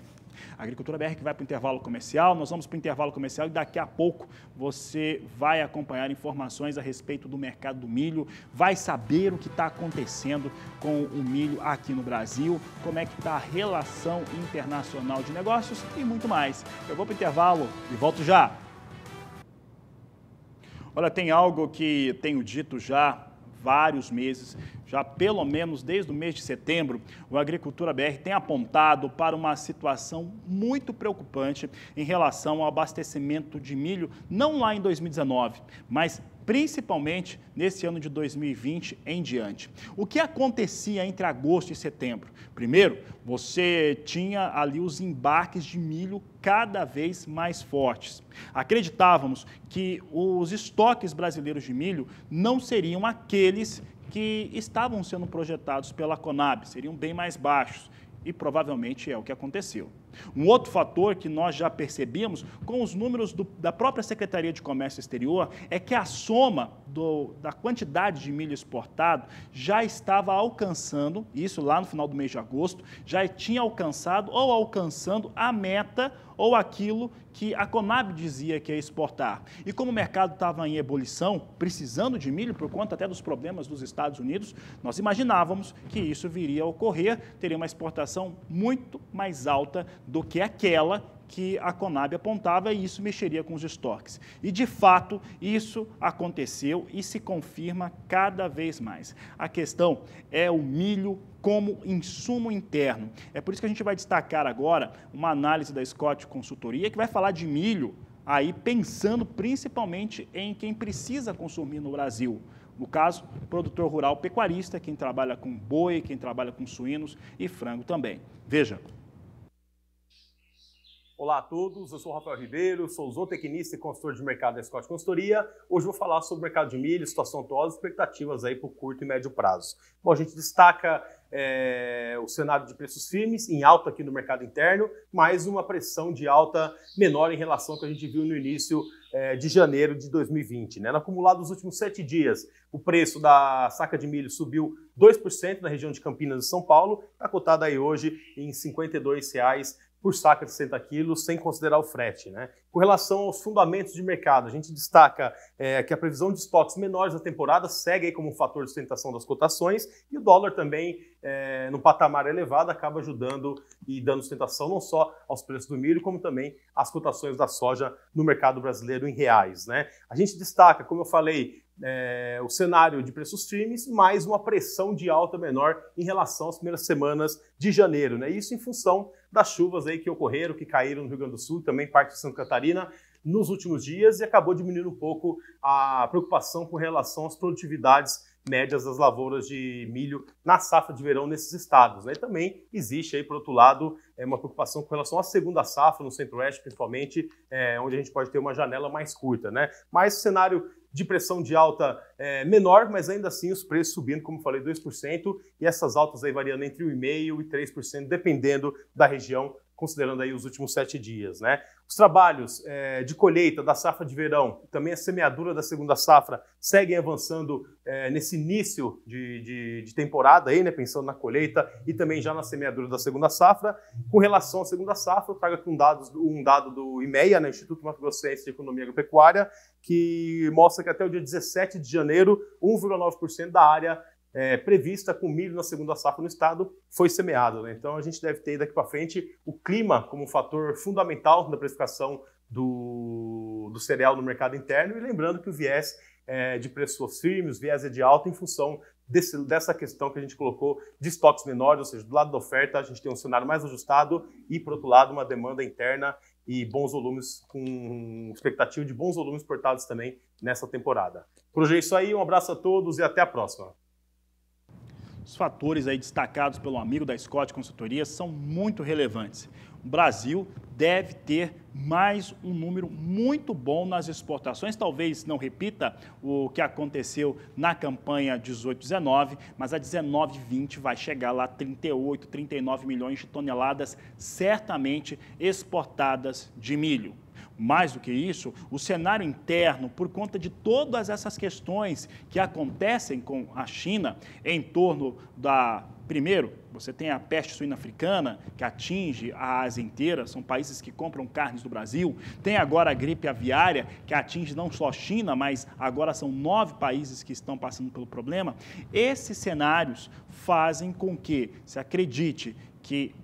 A Agricultura BR que vai para o intervalo comercial, nós vamos para o intervalo comercial e daqui a pouco você vai acompanhar informações a respeito do mercado do milho, vai saber o que está acontecendo com o milho aqui no Brasil, como é que está a relação internacional de negócios e muito mais. Eu vou para o intervalo e volto já. Olha, tem algo que tenho dito já vários meses, já pelo menos desde o mês de setembro, o Agricultura BR tem apontado para uma situação muito preocupante em relação ao abastecimento de milho, não lá em 2019, mas principalmente nesse ano de 2020 em diante. O que acontecia entre agosto e setembro? Primeiro, você tinha ali os embarques de milho cada vez mais fortes. Acreditávamos que os estoques brasileiros de milho não seriam aqueles que estavam sendo projetados pela Conab, seriam bem mais baixos. E provavelmente é o que aconteceu. Um outro fator que nós já percebíamos com os números da própria Secretaria de Comércio Exterior é que a soma da quantidade de milho exportado já estava alcançando, isso lá no final do mês de agosto, já tinha alcançado ou alcançando a meta ou aquilo que a Conab dizia que ia exportar. E como o mercado estava em ebulição, precisando de milho por conta até dos problemas dos Estados Unidos, nós imaginávamos que isso viria a ocorrer, teria uma exportação muito mais alta do que aquela que a Conab apontava, e isso mexeria com os estoques. E, de fato, isso aconteceu e se confirma cada vez mais. A questão é o milho como insumo interno. É por isso que a gente vai destacar agora uma análise da Scott Consultoria, que vai falar de milho, aí pensando principalmente em quem precisa consumir no Brasil. No caso, produtor rural pecuarista, quem trabalha com boi, quem trabalha com suínos e frango também. Veja. Olá a todos, eu sou o Rafael Ribeiro, sou zootecnista e consultor de mercado da Scott Consultoria. Hoje vou falar sobre o mercado de milho, situação atual e expectativas aí para o curto e médio prazo. Bom, a gente destaca o cenário de preços firmes em alta aqui no mercado interno, mais uma pressão de alta menor em relação ao que a gente viu no início de janeiro de 2020. No acumulado dos últimos 7 dias, o preço da saca de milho subiu 2% na região de Campinas e São Paulo, está cotado aí hoje em R$ 52,00 por saca de 60 quilos, sem considerar o frete. Com relação aos fundamentos de mercado, a gente destaca que a previsão de estoques menores da temporada segue aí como um fator de sustentação das cotações, e o dólar também, no patamar elevado, acaba ajudando e dando sustentação não só aos preços do milho, como também às cotações da soja no mercado brasileiro em reais. A gente destaca, como eu falei, o cenário de preços firmes, mais uma pressão de alta menor em relação às primeiras semanas de janeiro. Isso em função das chuvas aí que ocorreram, que caíram no Rio Grande do Sul, também parte de Santa Catarina, nos últimos dias, e acabou diminuindo um pouco a preocupação com relação às produtividades médias das lavouras de milho na safra de verão nesses estados. E também existe aí, por outro lado, uma preocupação com relação à segunda safra no Centro-Oeste, principalmente, onde a gente pode ter uma janela mais curta. Mas o cenário de pressão de alta menor, mas ainda assim os preços subindo, como falei, 2%, e essas altas aí variando entre 1,5% e 3%, dependendo da região, considerando aí os últimos 7 dias. Os trabalhos de colheita da safra de verão, também a semeadura da segunda safra, seguem avançando nesse início de temporada, aí, pensando na colheita e também já na semeadura da segunda safra. Com relação à segunda safra, eu trago aqui um dado do IMEA, Instituto Mato Grossense de Economia Agropecuária, que mostra que até o dia 17 de janeiro, 1,9% da área prevista com milho na segunda safra no estado foi semeado. Então a gente deve ter daqui para frente o clima como um fator fundamental na precificação do cereal no mercado interno, e lembrando que o viés de preços firmes, o viés é de alta em função dessa questão que a gente colocou de estoques menores, ou seja, do lado da oferta a gente tem um cenário mais ajustado e, por outro lado, uma demanda interna e bons volumes, com expectativa de bons volumes exportados também nessa temporada. Por hoje é isso aí, um abraço a todos e até a próxima. Os fatores aí destacados pelo amigo da Scott Consultoria são muito relevantes. O Brasil deve ter mais um número muito bom nas exportações, talvez não repita o que aconteceu na campanha 18-19, mas a 19-20 vai chegar lá 38, 39 milhões de toneladas certamente exportadas de milho. Mais do que isso, o cenário interno, por conta de todas essas questões que acontecem com a China em torno da... Primeiro, você tem a peste suína africana, que atinge a Ásia inteira, são países que compram carnes do Brasil. Tem agora a gripe aviária, que atinge não só a China, mas agora são 9 países que estão passando pelo problema. Esses cenários fazem com que se acredite que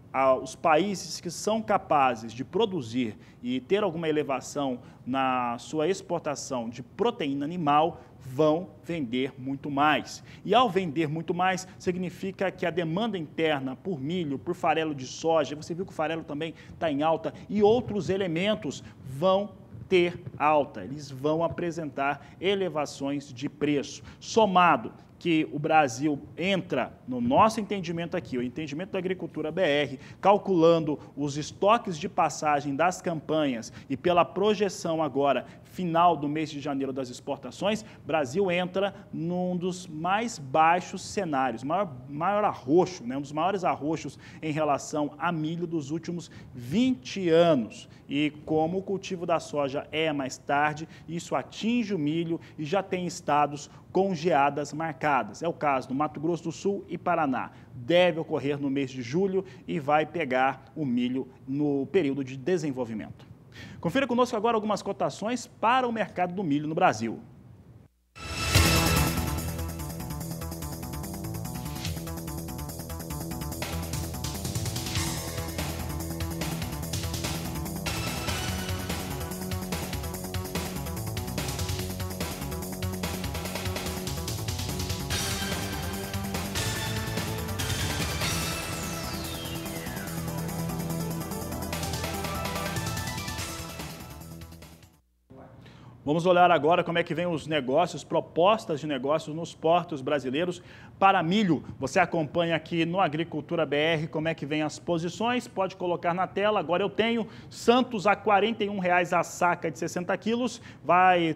os países que são capazes de produzir e ter alguma elevação na sua exportação de proteína animal vão vender muito mais. E ao vender muito mais, significa que a demanda interna por milho, por farelo de soja, você viu que o farelo também está em alta, e outros elementos vão ter alta, eles vão apresentar elevações de preço. Somado que o Brasil entra, no nosso entendimento aqui, o entendimento da Agricultura BR, calculando os estoques de passagem das campanhas e pela projeção agora, final do mês de janeiro das exportações, Brasil entra num dos mais baixos cenários, maior arroxo, né, um dos maiores arroxos em relação a milho dos últimos 20 anos. E como o cultivo da soja é mais tarde, isso atinge o milho e já tem estados com geadas marcadas. É o caso do Mato Grosso do Sul e Paraná. Deve ocorrer no mês de julho e vai pegar o milho no período de desenvolvimento. Confira conosco agora algumas cotações para o mercado do milho no Brasil. Vamos olhar agora como é que vem os negócios, propostas de negócios nos portos brasileiros para milho. Você acompanha aqui no Agricultura BR como é que vem as posições, pode colocar na tela. Agora eu tenho Santos a R$ 41,00 a saca de 60 quilos, vai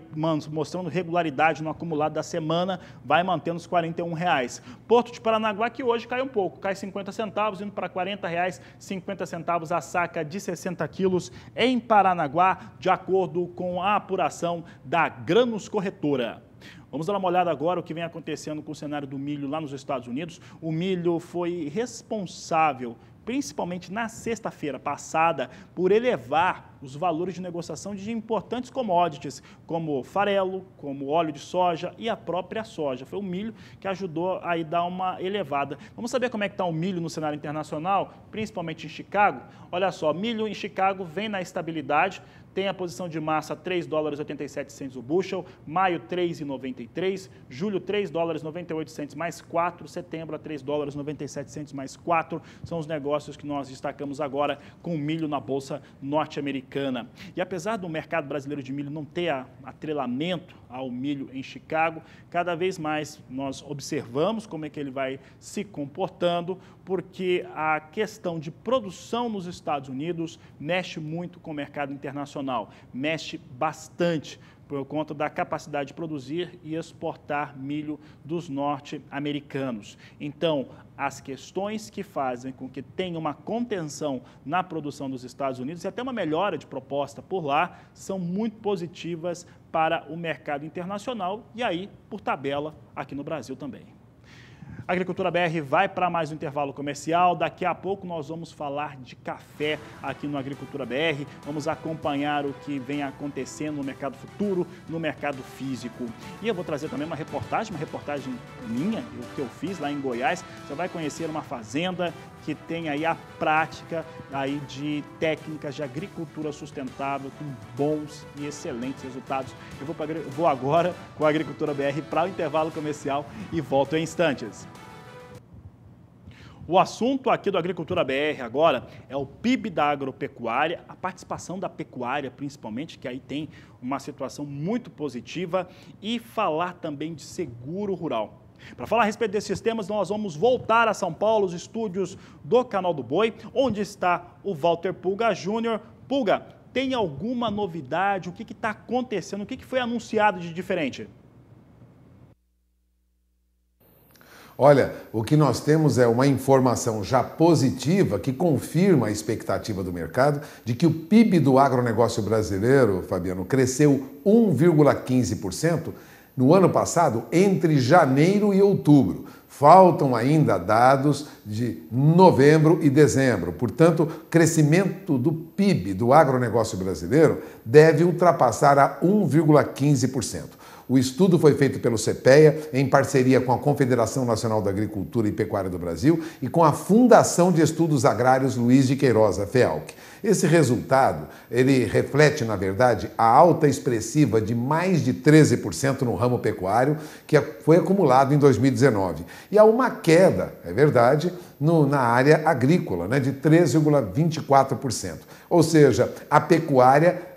mostrando regularidade no acumulado da semana, vai mantendo os R$ 41,00. Porto de Paranaguá, que hoje cai um pouco, cai 50 centavos, indo para R$ 40,50 a saca de 60 quilos em Paranaguá, de acordo com a apuração da Grãos Corretora. Vamos dar uma olhada agora o que vem acontecendo com o cenário do milho lá nos Estados Unidos. O milho foi responsável, principalmente na sexta-feira passada, por elevar os valores de negociação de importantes commodities, como farelo, como óleo de soja e a própria soja. Foi o milho que ajudou a dar uma elevada. Vamos saber como é que está o milho no cenário internacional, principalmente em Chicago? Olha só, milho em Chicago vem na estabilidade, tem a posição de massa $3,87 o bushel, maio $3,93, julho $3,98 mais 4, setembro a $3,97 mais 4, são os negócios que nós destacamos agora com o milho na Bolsa Norte-Americana. E apesar do mercado brasileiro de milho não ter atrelamento ao milho em Chicago, cada vez mais nós observamos como é que ele vai se comportando, porque a questão de produção nos Estados Unidos mexe muito com o mercado internacional, mexe bastante por conta da capacidade de produzir e exportar milho dos norte-americanos. Então, as questões que fazem com que tenha uma contenção na produção dos Estados Unidos e até uma melhora de proposta por lá são muito positivas para o mercado internacional e aí, por tabela, aqui no Brasil também. A Agricultura BR vai para mais um intervalo comercial. Daqui a pouco nós vamos falar de café aqui no Agricultura BR. Vamos acompanhar o que vem acontecendo no mercado futuro, no mercado físico. E eu vou trazer também uma reportagem minha, que eu fiz lá em Goiás. Você vai conhecer uma fazenda que tem aí a prática aí de técnicas de agricultura sustentável com bons e excelentes resultados. Eu vou agora com a Agricultura BR para o intervalo comercial e volto em instantes. O assunto aqui do Agricultura BR agora é o PIB da agropecuária, a participação da pecuária principalmente, que aí tem uma situação muito positiva, e falar também de seguro rural. Para falar a respeito desses temas, nós vamos voltar a São Paulo, os estúdios do Canal do Boi, onde está o Walter Pulga Júnior. Pulga, tem alguma novidade? O que está acontecendo? O que foi anunciado de diferente? Olha, o que nós temos é uma informação já positiva que confirma a expectativa do mercado de que o PIB do agronegócio brasileiro, Fabiano, cresceu 1,15% no ano passado entre janeiro e outubro. Faltam ainda dados de novembro e dezembro. Portanto, o crescimento do PIB do agronegócio brasileiro deve ultrapassar a 1,15%. O estudo foi feito pelo CPEA, em parceria com a Confederação Nacional da Agricultura e Pecuária do Brasil e com a Fundação de Estudos Agrários Luiz de Queiroz, a FEALC. Esse resultado, ele reflete, na verdade, a alta expressiva de mais de 13% no ramo pecuário, que foi acumulado em 2019. E há uma queda, é verdade, na área agrícola, de 13,24%. Ou seja, a pecuária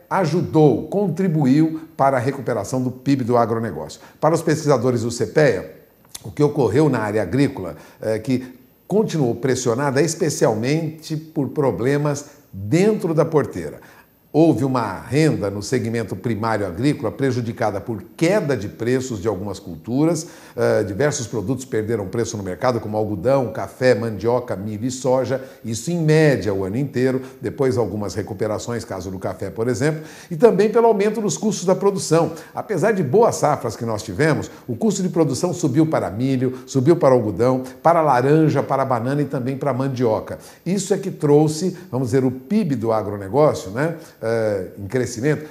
contribuiu para a recuperação do PIB do agronegócio. Para os pesquisadores do CPEA, o que ocorreu na área agrícola, que continuou pressionada especialmente por problemas dentro da porteira. Houve uma renda no segmento primário agrícola prejudicada por queda de preços de algumas culturas. Diversos produtos perderam preço no mercado, como algodão, café, mandioca, milho e soja. Isso em média o ano inteiro. Depois algumas recuperações, caso do café, por exemplo. E também pelo aumento dos custos da produção. Apesar de boas safras que nós tivemos, o custo de produção subiu para milho, subiu para algodão, para laranja, para banana e também para mandioca. Isso é que trouxe, vamos dizer, o PIB do agronegócio, né? Em crescimento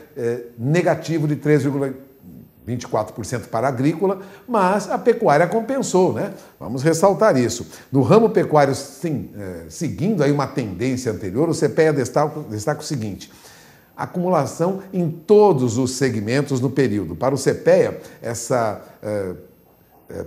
negativo de 3,24% para a agrícola, mas a pecuária compensou, né? Vamos ressaltar isso. No ramo pecuário, sim, seguindo aí uma tendência anterior, o CPEA destaca o seguinte: acumulação em todos os segmentos no período. Para o CPEA, essa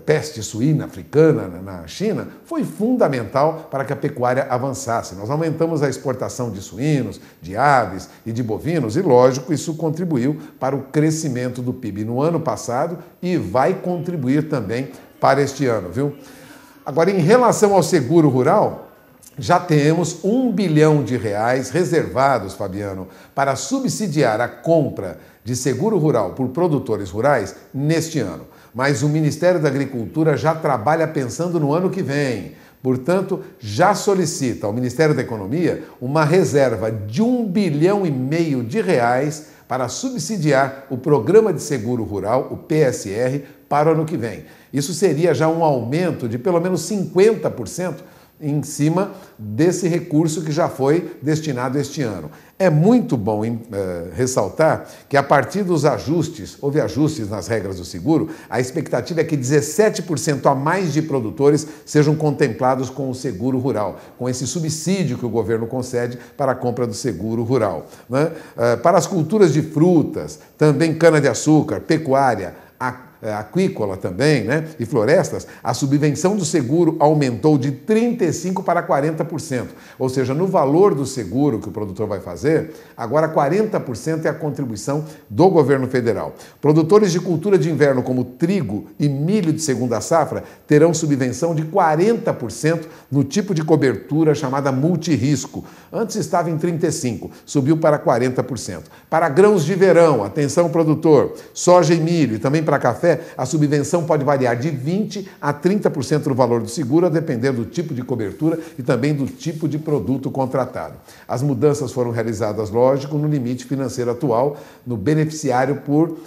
peste suína africana na China foi fundamental para que a pecuária avançasse. Nós aumentamos a exportação de suínos, de aves e de bovinos e, lógico, isso contribuiu para o crescimento do PIB no ano passado e vai contribuir também para este ano, viu? Agora, em relação ao seguro rural, já temos R$1 bilhão reservados, Fabiano, para subsidiar a compra de seguro rural por produtores rurais neste ano. Mas o Ministério da Agricultura já trabalha pensando no ano que vem. Portanto, já solicita ao Ministério da Economia uma reserva de R$1,5 bilhão para subsidiar o Programa de Seguro Rural, o PSR, para o ano que vem. Isso seria já um aumento de pelo menos 50% em cima desse recurso que já foi destinado este ano. É muito bom ressaltar que a partir dos ajustes, houve ajustes nas regras do seguro, a expectativa é que 17% a mais de produtores sejam contemplados com o seguro rural, com esse subsídio que o governo concede para a compra do seguro rural, né? Para as culturas de frutas, também cana-de-açúcar, pecuária, aquícola também, né? E florestas, a subvenção do seguro aumentou de 35% para 40%. Ou seja, no valor do seguro que o produtor vai fazer, agora 40% é a contribuição do governo federal. Produtores de cultura de inverno como trigo e milho de segunda safra terão subvenção de 40% no tipo de cobertura chamada multirrisco. Antes estava em 35%, subiu para 40%. Para grãos de verão, atenção produtor, soja e milho e também para café, a subvenção pode variar de 20% a 30% do valor do seguro, a depender do tipo de cobertura e também do tipo de produto contratado. As mudanças foram realizadas, lógico, no limite financeiro atual, no beneficiário por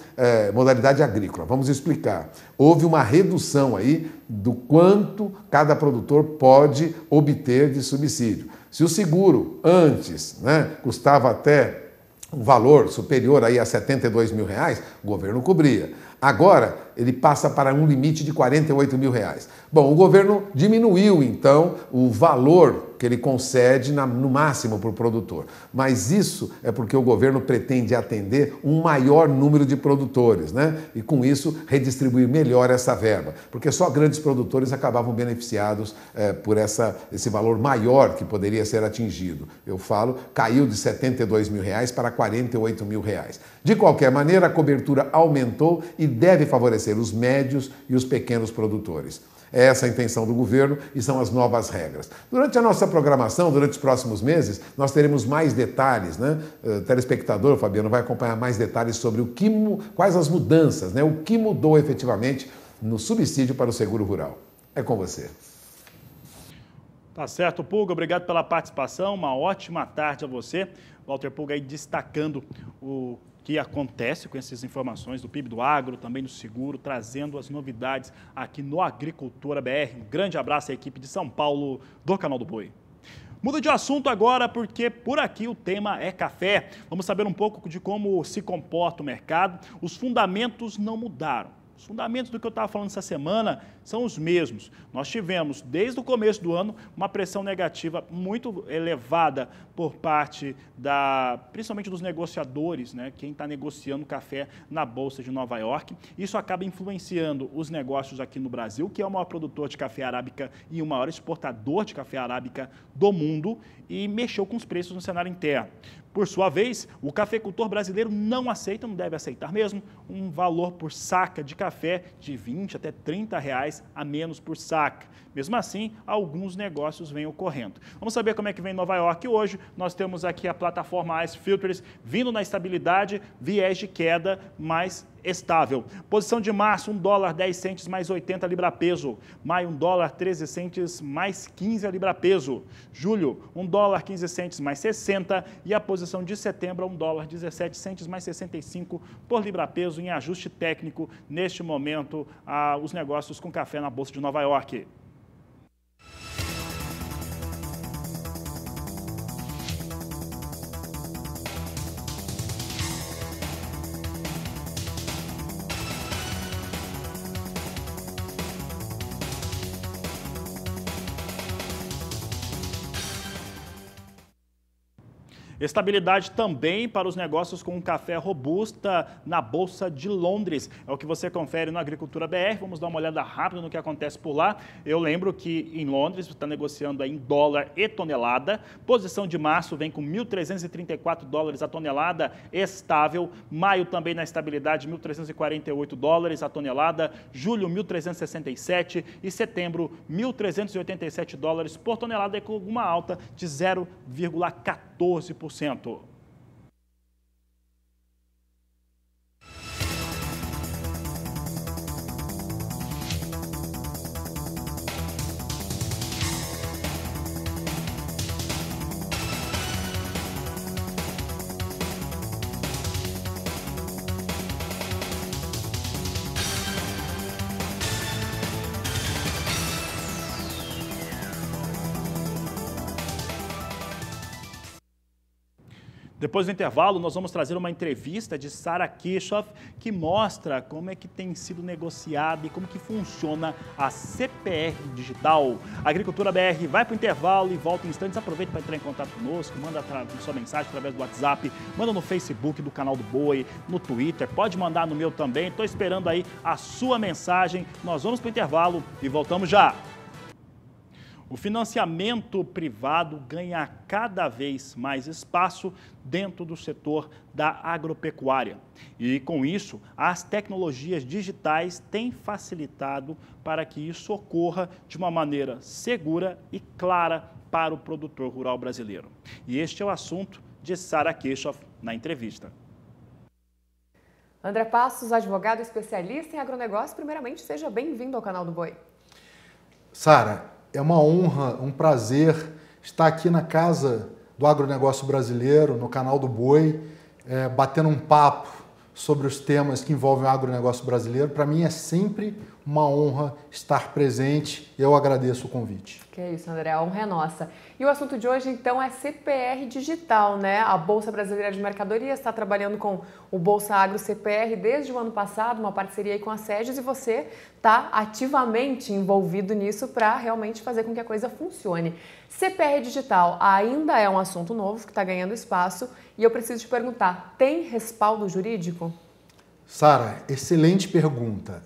modalidade agrícola. Vamos explicar. Houve uma redução aí do quanto cada produtor pode obter de subsídio. Se o seguro antes, né, custava até um valor superior aí a R$72 mil, o governo cobria. Agora, ele passa para um limite de R$48 mil. Bom, o governo diminuiu, então, o valor que ele concede no máximo para o produtor. Mas isso é porque o governo pretende atender um maior número de produtores, né? E com isso redistribuir melhor essa verba. Porque só grandes produtores acabavam beneficiados por esse valor maior que poderia ser atingido. Eu falo, caiu de R$72 mil para R$48 mil. De qualquer maneira, a cobertura aumentou e deve favorecer os médios e os pequenos produtores. É essa a intenção do governo e são as novas regras. Durante a nossa programação, durante os próximos meses, nós teremos mais detalhes, né? O telespectador, Fabiano, vai acompanhar mais detalhes sobre quais as mudanças, né? O que mudou efetivamente no subsídio para o seguro rural. É com você. Tá certo, Pulga. Obrigado pela participação. Uma ótima tarde a você. Walter Pulga aí destacando o que acontece com essas informações do PIB do agro, também do seguro, trazendo as novidades aqui no Agricultura BR. Um grande abraço à equipe de São Paulo do Canal do Boi. Muda de assunto agora, porque por aqui o tema é café. Vamos saber um pouco de como se comporta o mercado. Os fundamentos não mudaram. Os fundamentos do que eu estava falando essa semana são os mesmos. Nós tivemos, desde o começo do ano, uma pressão negativa muito elevada por parte, principalmente dos negociadores, né? Quem está negociando café na Bolsa de Nova York. Isso acaba influenciando os negócios aqui no Brasil, que é o maior produtor de café arábica e o maior exportador de café arábica do mundo, e mexeu com os preços no cenário interno. Por sua vez, o cafeicultor brasileiro não aceita, não deve aceitar mesmo, um valor por saca de café de 20 até 30 reais a menos por saca. Mesmo assim, alguns negócios vêm ocorrendo. Vamos saber como é que vem em Nova York hoje. Nós temos aqui a plataforma Ice Futures vindo na estabilidade, viés de queda mais estável. Posição de março, $1,10 mais 80 libra-peso. Maio, $1,13 mais 15 libra-peso. Julho, $1,15 mais 60. E a posição de setembro, $1,17 mais 65 por libra-peso em ajuste técnico. Neste momento, os negócios com café na Bolsa de Nova York. Estabilidade também para os negócios com café robusta na Bolsa de Londres. É o que você confere no Agricultura BR. Vamos dar uma olhada rápida no que acontece por lá. Eu lembro que em Londres está negociando em dólar e tonelada. Posição de março vem com $1.334 a tonelada, estável. Maio também na estabilidade, $1.348 a tonelada. Julho, $1.367 e setembro, $1.387 por tonelada, e com uma alta de 0,14%. Depois do intervalo, nós vamos trazer uma entrevista de Sarah Kirchhoff, que mostra como é que tem sido negociada e como que funciona a CPR Digital. A Agricultura BR vai para o intervalo e volta em instantes. Aproveita para entrar em contato conosco, manda sua mensagem através do WhatsApp, manda no Facebook do canal do Boi, no Twitter, pode mandar no meu também. Estou esperando aí a sua mensagem. Nós vamos para o intervalo e voltamos já. O financiamento privado ganha cada vez mais espaço dentro do setor da agropecuária. E, com isso, as tecnologias digitais têm facilitado para que isso ocorra de uma maneira segura e clara para o produtor rural brasileiro. E este é o assunto de Sarah Kirchhoff na entrevista. André Passos, advogado especialista em agronegócio, primeiramente, seja bem-vindo ao canal do Boi. Sarah, é uma honra, um prazer estar aqui na Casa do Agronegócio Brasileiro, no canal do Boi, batendo um papo sobre os temas que envolvem o agronegócio brasileiro. Para mim é sempre uma honra estar presente e eu agradeço o convite. Que é isso, André, a honra é nossa. E o assunto de hoje, então, é CPR Digital, né? A Bolsa Brasileira de Mercadorias está trabalhando com o Bolsa Agro CPR desde o ano passado, uma parceria aí com a SEGES, e você está ativamente envolvido nisso para realmente fazer com que a coisa funcione. CPR Digital ainda é um assunto novo que está ganhando espaço e eu preciso te perguntar, tem respaldo jurídico? Sarah, excelente pergunta.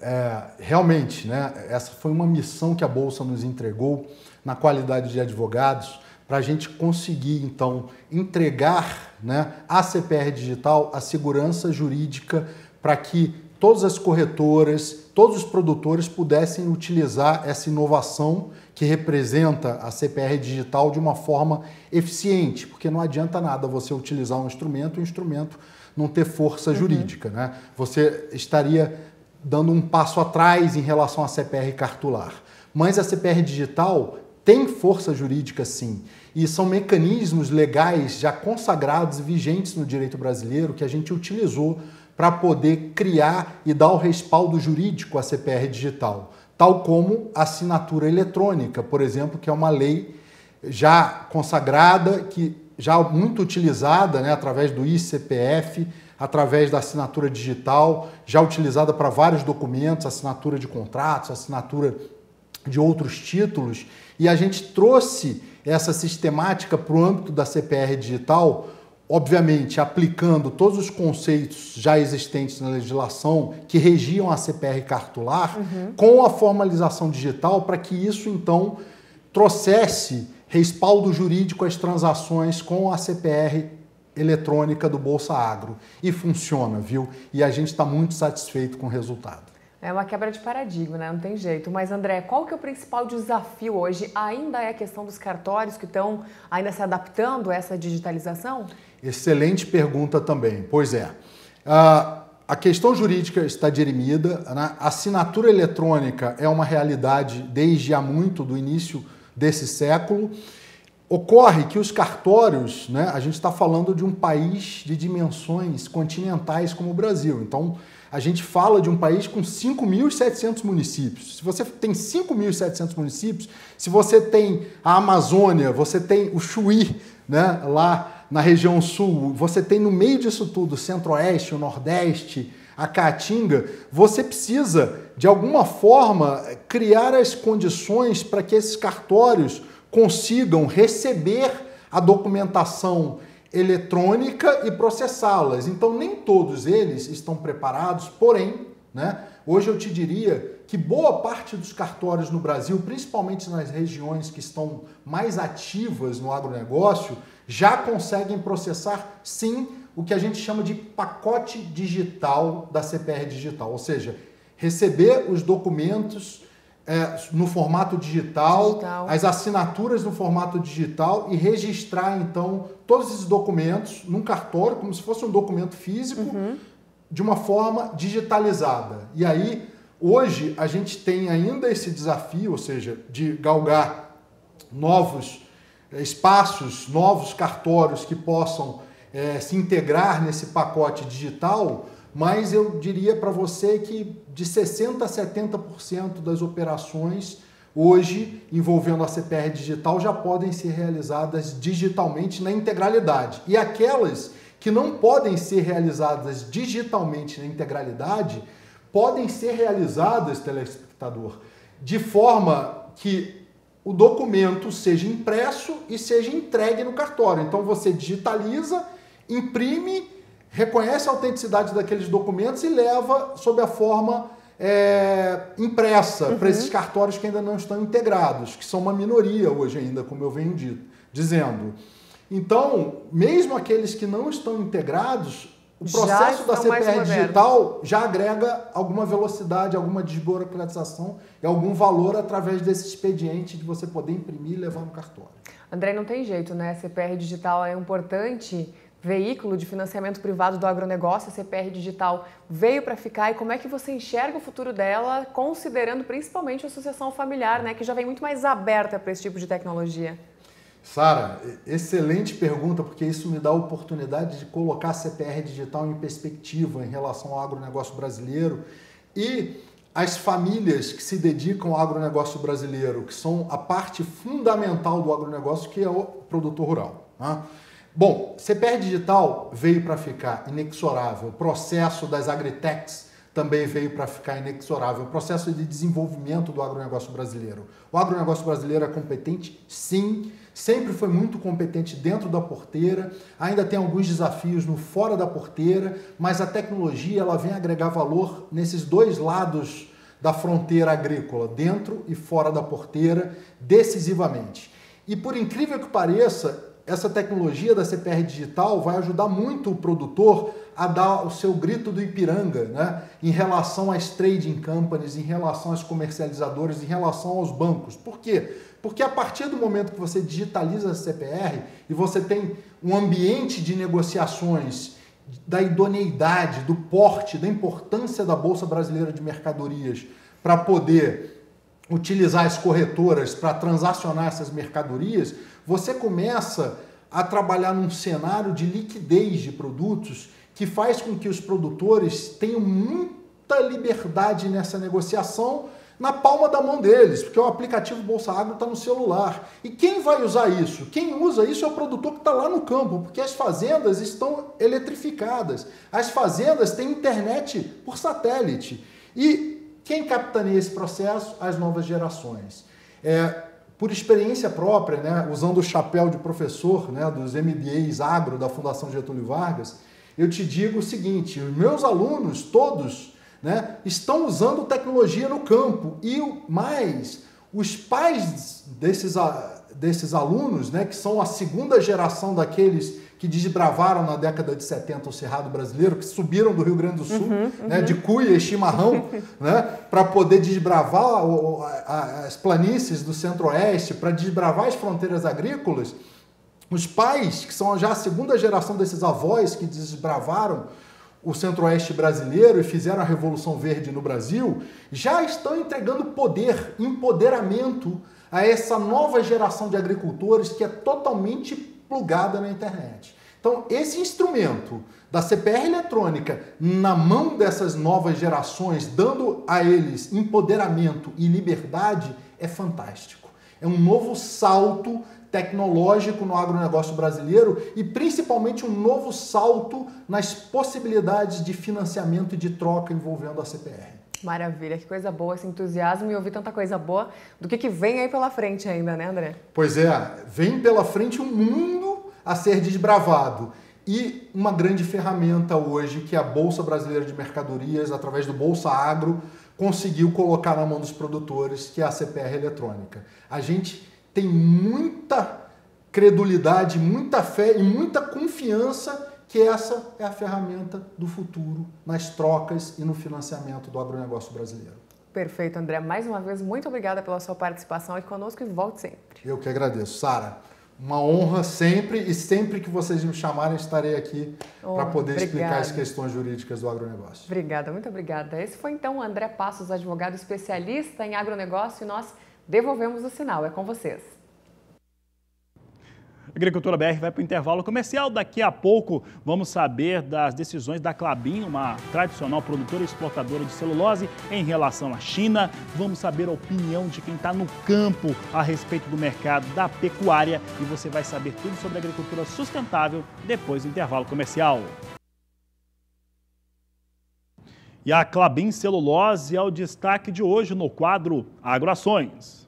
Realmente, né, essa foi uma missão que a Bolsa nos entregou na qualidade de advogados para a gente conseguir, então, entregar, né, à CPR Digital a segurança jurídica para que todas as corretoras, todos os produtores pudessem utilizar essa inovação que representa a CPR Digital de uma forma eficiente, porque não adianta nada você utilizar um instrumento e o instrumento não ter força jurídica, né? Você estaria dando um passo atrás em relação à CPR cartular. Mas a CPR Digital tem força jurídica, sim, e são mecanismos legais já consagrados e vigentes no direito brasileiro que a gente utilizou para poder criar e dar o respaldo jurídico à CPR Digital, tal como a assinatura eletrônica, por exemplo, que é uma lei já consagrada, que já muito utilizada, né, através do ICPF, através da assinatura digital, já utilizada para vários documentos, assinatura de contratos, assinatura de outros títulos, e a gente trouxe essa sistemática para o âmbito da CPR Digital, obviamente aplicando todos os conceitos já existentes na legislação que regiam a CPR cartular, com a formalização digital, para que isso então trouxesse respaldo jurídico às transações com a CPR eletrônica do Bolsa Agro. E funciona, viu? E a gente está muito satisfeito com o resultado. É uma quebra de paradigma, né? Não tem jeito. Mas, André, qual que é o principal desafio hoje? Ainda é a questão dos cartórios que estão ainda se adaptando a essa digitalização? Excelente pergunta também. Pois é. A questão jurídica está dirimida, né? A assinatura eletrônica é uma realidade desde há muito, do início desse século. Ocorre que os cartórios, né? A gente está falando de um país de dimensões continentais como o Brasil. Então, a gente fala de um país com 5.700 municípios. Se você tem 5.700 municípios, se você tem a Amazônia, você tem o Chuí, né, lá na região sul, você tem no meio disso tudo o Centro-Oeste, o Nordeste, a Caatinga, você precisa, de alguma forma, criar as condições para que esses cartórios consigam receber a documentação eletrônica e processá-las. Então, nem todos eles estão preparados, porém, né, hoje eu te diria que boa parte dos cartórios no Brasil, principalmente nas regiões que estão mais ativas no agronegócio, já conseguem processar, sim, o que a gente chama de pacote digital da CPR Digital, ou seja, receber os documentos no formato digital, as assinaturas no formato digital e registrar, então, todos esses documentos num cartório, como se fosse um documento físico, de uma forma digitalizada. E aí, hoje, a gente tem ainda esse desafio, ou seja, de galgar novos espaços, novos cartórios que possam se integrar nesse pacote digital, mas eu diria para você que de 60% a 70% das operações hoje envolvendo a CPR digital já podem ser realizadas digitalmente na integralidade. E aquelas que não podem ser realizadas digitalmente na integralidade podem ser realizadas, telespectador, de forma que o documento seja impresso e seja entregue no cartório. Então você digitaliza, imprime, reconhece a autenticidade daqueles documentos e leva sob a forma impressa para esses cartórios que ainda não estão integrados, que são uma minoria hoje ainda, como eu venho dizendo. Então, mesmo aqueles que não estão integrados, o processo da CPR digital já agrega alguma velocidade, alguma desburocratização e algum valor através desse expediente de você poder imprimir e levar no cartório. André, não tem jeito, né? A CPR digital é um importante veículo de financiamento privado do agronegócio. A CPR digital veio para ficar. E como é que você enxerga o futuro dela, considerando principalmente a associação familiar, né, que já vem muito mais aberta para esse tipo de tecnologia? Sara, excelente pergunta, porque isso me dá a oportunidade de colocar a CPR digital em perspectiva em relação ao agronegócio brasileiro e as famílias que se dedicam ao agronegócio brasileiro, que são a parte fundamental do agronegócio, que é o produtor rural, né? Bom, CPR digital veio para ficar, inexorável. O processo das agritechs também veio para ficar inexorável. O processo de desenvolvimento do agronegócio brasileiro. O agronegócio brasileiro é competente? Sim. Sempre foi muito competente dentro da porteira. Ainda tem alguns desafios no fora da porteira, mas a tecnologia ela vem agregar valor nesses dois lados da fronteira agrícola, dentro e fora da porteira, decisivamente. E por incrível que pareça, essa tecnologia da CPR digital vai ajudar muito o produtor a dar o seu grito do Ipiranga, né? Em relação às trading companies, em relação às comercializadoras, em relação aos bancos. Por quê? Porque a partir do momento que você digitaliza a CPR e você tem um ambiente de negociações da idoneidade, do porte, da importância da Bolsa Brasileira de Mercadorias para poder utilizar as corretoras para transacionar essas mercadorias, você começa a trabalhar num cenário de liquidez de produtos que faz com que os produtores tenham muita liberdade nessa negociação na palma da mão deles, porque o aplicativo Bolsa Agro está no celular. E quem vai usar isso? Quem usa isso é o produtor que está lá no campo, porque as fazendas estão eletrificadas. As fazendas têm internet por satélite. E quem capitaneia esse processo? As novas gerações. Por experiência própria, né, usando o chapéu de professor, né, dos MBAs Agro da Fundação Getúlio Vargas, eu te digo o seguinte, os meus alunos todos, né, estão usando tecnologia no campo e mais, os pais desses alunos, né, que são a segunda geração daqueles que desbravaram na década de 70 o Cerrado brasileiro, que subiram do Rio Grande do Sul, né, de cuia e chimarrão, né, para poder desbravar as planícies do Centro-Oeste, para desbravar as fronteiras agrícolas. Os pais, que são já a segunda geração desses avós que desbravaram o Centro-Oeste brasileiro e fizeram a Revolução Verde no Brasil, já estão entregando poder, empoderamento a essa nova geração de agricultores que é totalmente plugada na internet. Então, esse instrumento da CPR eletrônica na mão dessas novas gerações, dando a eles empoderamento e liberdade, é fantástico. É um novo salto tecnológico no agronegócio brasileiro e principalmente um novo salto nas possibilidades de financiamento e de troca envolvendo a CPR. Maravilha, que coisa boa esse entusiasmo e ouvir tanta coisa boa do que vem aí pela frente ainda, né, André? Pois é, vem pela frente um mundo a ser desbravado e uma grande ferramenta hoje que a Bolsa Brasileira de Mercadorias, através do Bolsa Agro, conseguiu colocar na mão dos produtores, que é a CPR eletrônica. A gente tem muita credulidade, muita fé e muita confiança que essa é a ferramenta do futuro nas trocas e no financiamento do agronegócio brasileiro. Perfeito, André. Mais uma vez, muito obrigada pela sua participação aqui conosco e volte sempre. Eu que agradeço. Sara, uma honra sempre e sempre que vocês me chamarem estarei aqui para poder explicar as questões jurídicas do agronegócio. Obrigada, muito obrigada. Esse foi então o André Passos, advogado especialista em agronegócio, e nós devolvemos o sinal. É com vocês. Agricultura BR vai para o intervalo comercial. Daqui a pouco vamos saber das decisões da Klabin, uma tradicional produtora e exportadora de celulose, em relação à China. Vamos saber a opinião de quem está no campo a respeito do mercado da pecuária. E você vai saber tudo sobre agricultura sustentável depois do intervalo comercial. E a Klabin Celulose é o destaque de hoje no quadro Agroações.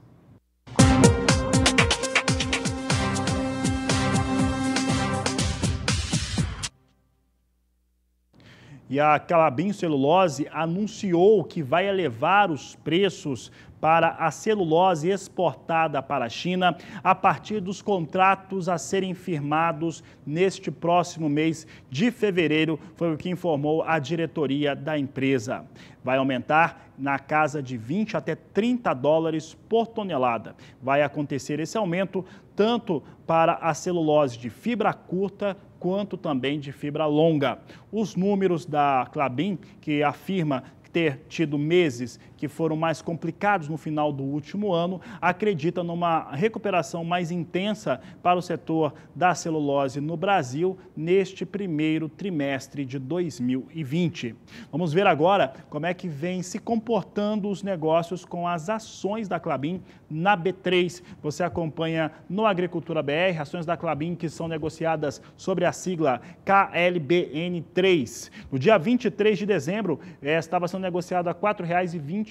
E a Klabin Celulose anunciou que vai elevar os preços para a celulose exportada para a China a partir dos contratos a serem firmados neste próximo mês de fevereiro, foi o que informou a diretoria da empresa. Vai aumentar na casa de 20 até 30 dólares por tonelada. Vai acontecer esse aumento tanto para a celulose de fibra curta quanto também de fibra longa. Os números da Klabin, que afirma ter tido meses que foram mais complicados no final do último ano, acredita numa recuperação mais intensa para o setor da celulose no Brasil neste primeiro trimestre de 2020. Vamos ver agora como é que vem se comportando os negócios com as ações da Klabin na B3. Você acompanha no Agricultura BR, ações da Klabin que são negociadas sobre a sigla KLBN3. No dia 23 de dezembro, estava sendo negociado a R$ 4,21.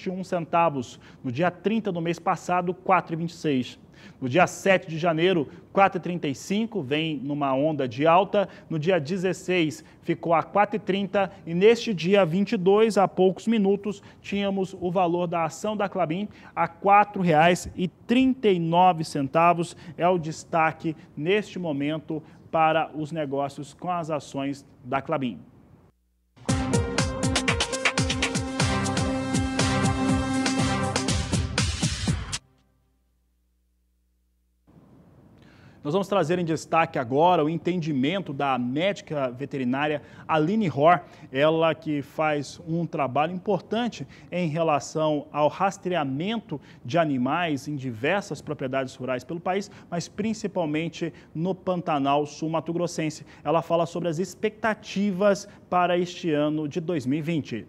No dia 30 do mês passado, R$ 4,26. No dia 7 de janeiro, R$ 4,35, vem numa onda de alta. No dia 16, ficou a R$ 4,30. E neste dia 22, há poucos minutos, tínhamos o valor da ação da Klabin a R$ 4,39. É o destaque neste momento para os negócios com as ações da Klabin. Nós vamos trazer em destaque agora o entendimento da médica veterinária Aline Hor, ela que faz um trabalho importante em relação ao rastreamento de animais em diversas propriedades rurais pelo país, mas principalmente no Pantanal Sul-Mato-Grossense. Ela fala sobre as expectativas para este ano de 2020.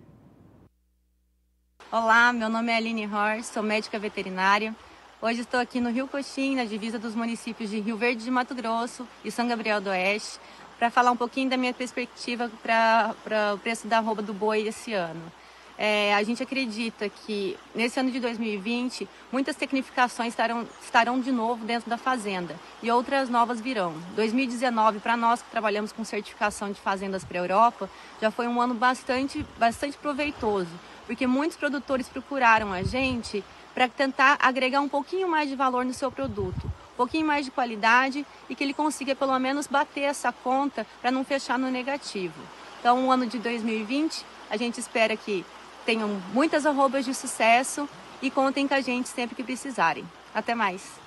Olá, meu nome é Aline Hor, sou médica veterinária. Hoje estou aqui no Rio Coxim, na divisa dos municípios de Rio Verde de Mato Grosso e São Gabriel do Oeste, para falar um pouquinho da minha perspectiva para o preço da arroba do boi esse ano. A gente acredita que nesse ano de 2020, muitas tecnificações estarão de novo dentro da fazenda e outras novas virão. 2019, para nós que trabalhamos com certificação de fazendas para a Europa, já foi um ano bastante proveitoso, porque muitos produtores procuraram a gente para tentar agregar um pouquinho mais de valor no seu produto. um pouquinho mais de qualidade e que ele consiga pelo menos bater essa conta para não fechar no negativo. Então, o ano de 2020, a gente espera que tenham muitas arrobas de sucesso e contem com a gente sempre que precisarem. Até mais!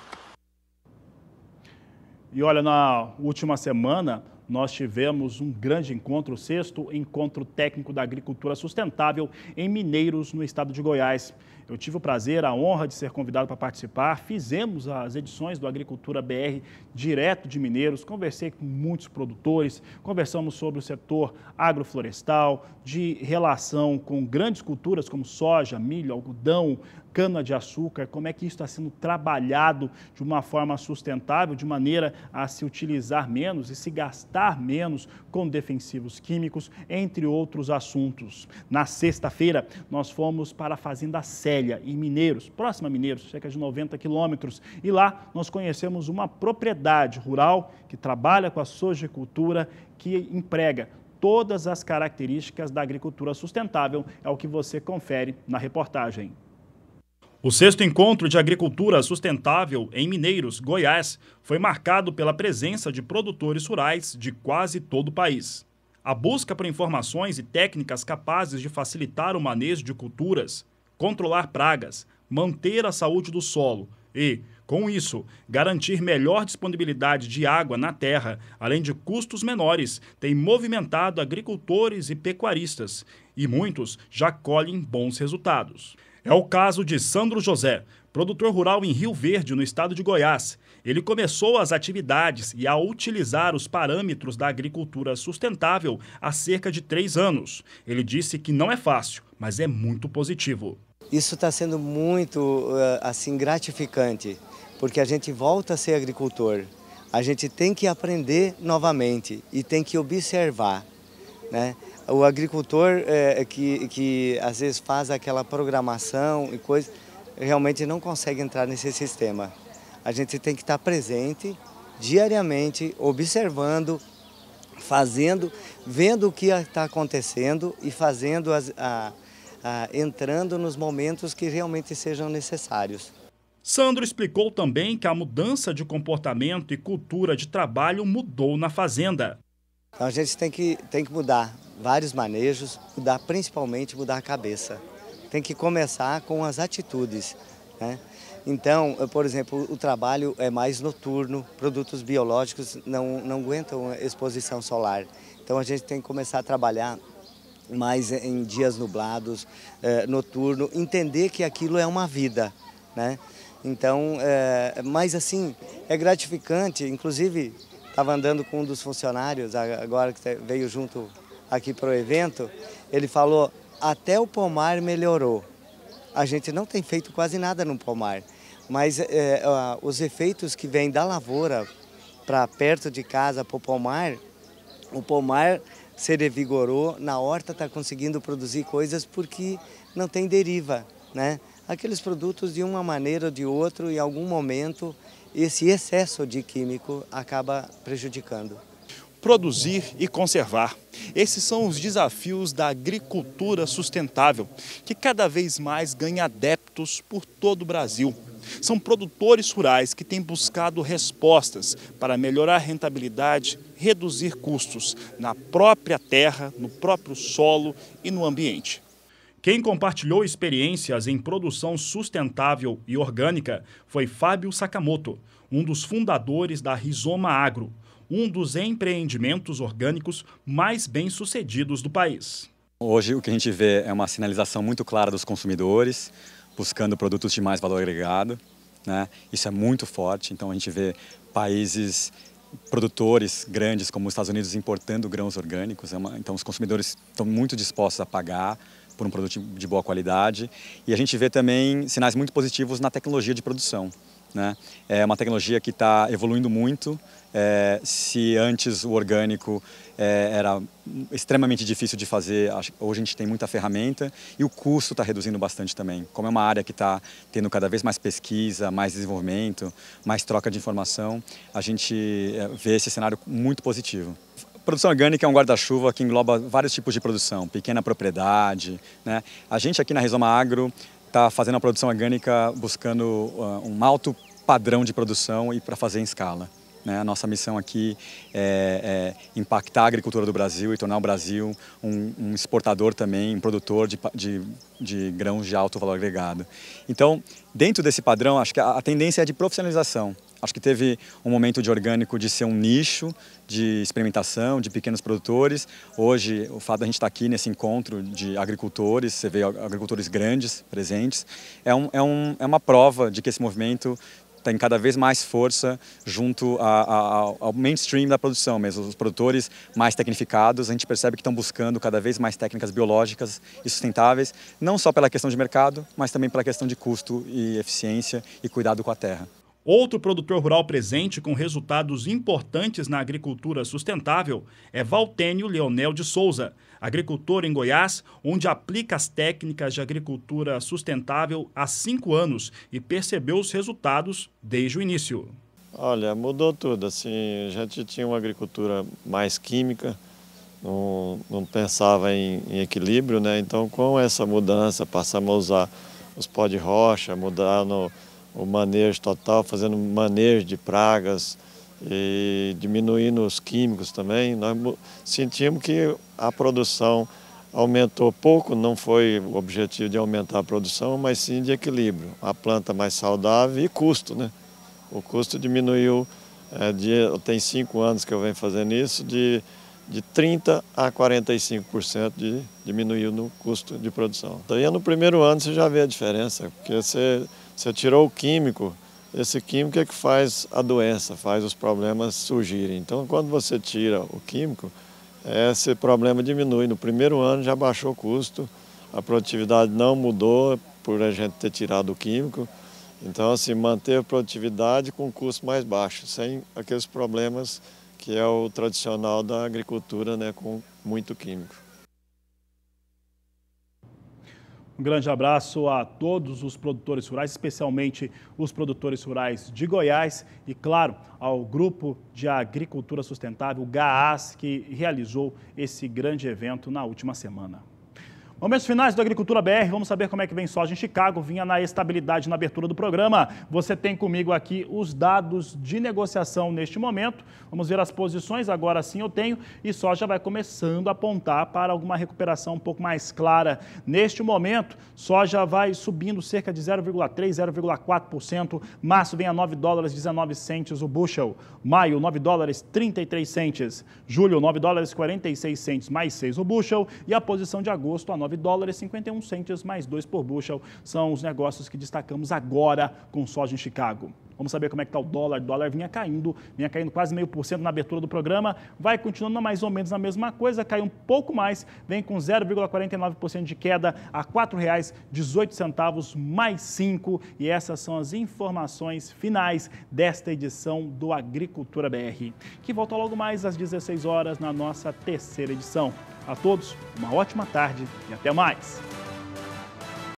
E olha, na última semana nós tivemos um grande encontro, o 6º Encontro Técnico da Agricultura Sustentável em Mineiros, no estado de Goiás. Eu tive o prazer, a honra de ser convidado para participar. Fizemos as edições do Agricultura BR direto de Mineiros. Conversei com muitos produtores, conversamos sobre o setor agroflorestal, de relação com grandes culturas como soja, milho, algodão, cana-de-açúcar, como é que isso está sendo trabalhado de uma forma sustentável, de maneira a se utilizar menos e se gastar menos com defensivos químicos, entre outros assuntos. Na sexta-feira, nós fomos para a Fazenda Célia, em Mineiros, próxima a Mineiros, cerca de 90 quilômetros, e lá nós conhecemos uma propriedade rural que trabalha com a sojicultura, que emprega todas as características da agricultura sustentável, é o que você confere na reportagem. O 6º Encontro de Agricultura Sustentável em Mineiros, Goiás, foi marcado pela presença de produtores rurais de quase todo o país. A busca por informações e técnicas capazes de facilitar o manejo de culturas, controlar pragas, manter a saúde do solo e, com isso, garantir melhor disponibilidade de água na terra, além de custos menores, tem movimentado agricultores e pecuaristas, e muitos já colhem bons resultados. É o caso de Sandro José, produtor rural em Rio Verde, no estado de Goiás. Ele começou as atividades e a utilizar os parâmetros da agricultura sustentável há cerca de 3 anos. Ele disse que não é fácil, mas é muito positivo. Isso está sendo muito gratificante, porque a gente volta a ser agricultor. A gente tem que aprender novamente e tem que observar, né? O agricultor que às vezes faz aquela programação e coisa, realmente não consegue entrar nesse sistema. A gente tem que estar presente diariamente, observando, fazendo, vendo o que está acontecendo e fazendo entrando nos momentos que realmente sejam necessários. Sandro explicou também que a mudança de comportamento e cultura de trabalho mudou na fazenda. Então a gente tem que mudar vários manejos, principalmente mudar a cabeça. Tem que começar com as atitudes, né? Então, por exemplo, o trabalho é mais noturno, produtos biológicos não aguentam exposição solar. Então a gente tem que começar a trabalhar mais em dias nublados, noturno, entender que aquilo é uma vida, né? Então, mas assim, é gratificante, inclusive estava andando com um dos funcionários, agora que veio junto aqui para o evento, ele falou, até o pomar melhorou. A gente não tem feito quase nada no pomar, mas os efeitos que vêm da lavoura para perto de casa, para o pomar se revigorou, na horta está conseguindo produzir coisas porque não tem deriva, né? Aqueles produtos de uma maneira ou de outra, em algum momento, esse excesso de químico acaba prejudicando. Produzir e conservar. Esses são os desafios da agricultura sustentável, que cada vez mais ganha adeptos por todo o Brasil. São produtores rurais que têm buscado respostas para melhorar a rentabilidade, reduzir custos na própria terra, no próprio solo e no ambiente. Quem compartilhou experiências em produção sustentável e orgânica foi Fábio Sakamoto, um dos fundadores da Rizoma Agro, um dos empreendimentos orgânicos mais bem-sucedidos do país. Hoje o que a gente vê é uma sinalização muito clara dos consumidores, buscando produtos de mais valor agregado, né? Isso é muito forte, então a gente vê países produtores grandes como os Estados Unidos importando grãos orgânicos, então os consumidores estão muito dispostos a pagar por um produto de boa qualidade, e a gente vê também sinais muito positivos na tecnologia de produção, né? É uma tecnologia que está evoluindo muito. Se antes o orgânico era extremamente difícil de fazer, hoje a gente tem muita ferramenta e o custo está reduzindo bastante também. Como é uma área que está tendo cada vez mais pesquisa, mais desenvolvimento, mais troca de informação, a gente vê esse cenário muito positivo. A produção orgânica é um guarda-chuva que engloba vários tipos de produção, pequena propriedade, né? A gente aqui na Rizoma Agro está fazendo a produção orgânica buscando um alto padrão de produção e para fazer em escala. A nossa missão aqui é impactar a agricultura do Brasil e tornar o Brasil um exportador também, um produtor de grãos de alto valor agregado. Então, dentro desse padrão, acho que a tendência é de profissionalização. Acho que teve um momento de orgânico de ser um nicho de experimentação, de pequenos produtores. Hoje, o fato de a gente estar aqui nesse encontro de agricultores, você vê agricultores grandes presentes, é uma prova de que esse movimento tem cada vez mais força junto ao mainstream da produção mesmo. Os produtores mais tecnificados, a gente percebe que estão buscando cada vez mais técnicas biológicas e sustentáveis, não só pela questão de mercado, mas também pela questão de custo e eficiência e cuidado com a terra. Outro produtor rural presente com resultados importantes na agricultura sustentável é Valtênio Leonel de Souza, agricultor em Goiás, onde aplica as técnicas de agricultura sustentável há 5 anos e percebeu os resultados desde o início. Olha, mudou tudo. Assim, a gente tinha uma agricultura mais química, não pensava em equilíbrio, né? Então, com essa mudança, passamos a usar os pó de rocha, mudar o manejo total, fazendo manejo de pragas e diminuindo os químicos também. Nós sentimos que a produção aumentou pouco, não foi o objetivo de aumentar a produção, mas sim de equilíbrio. A planta mais saudável e custo, né? O custo diminuiu, tem 5 anos que eu venho fazendo isso, de 30% a 45% diminuiu no custo de produção. Então, no primeiro ano você já vê a diferença, porque você tirou o químico, esse químico é que faz a doença, faz os problemas surgirem. Então, quando você tira o químico, esse problema diminui. No primeiro ano já baixou o custo, a produtividade não mudou por a gente ter tirado o químico. Então, assim, manter a produtividade com custo mais baixo, sem aqueles problemas que é o tradicional da agricultura, né, com muito químico. Um grande abraço a todos os produtores rurais, especialmente os produtores rurais de Goiás e, claro, ao Grupo de Agricultura Sustentável, GAAS, que realizou esse grande evento na última semana. Momentos finais do Agricultura BR, vamos saber como é que vem soja em Chicago, vinha na estabilidade na abertura do programa. Você tem comigo aqui os dados de negociação neste momento. Vamos ver as posições, agora sim eu tenho, e soja vai começando a apontar para alguma recuperação um pouco mais clara. Neste momento, soja vai subindo cerca de 0,3%, 0,4%. Março vem a $9,19 o bushel. Maio, $9,33. Julho, $9,46 mais 6 o bushel. E a posição de agosto, a $9,51 mais 2 por bushel. São os negócios que destacamos agora com soja em Chicago. Vamos saber como é que está o dólar. O dólar vinha caindo quase 0,5% na abertura do programa, vai continuando mais ou menos a mesma coisa, cai um pouco mais, vem com 0,49% de queda a R$ 4,18 mais 5. E essas são as informações finais desta edição do Agricultura BR, que volta logo mais às 16 horas na nossa terceira edição. A todos, uma ótima tarde e até mais!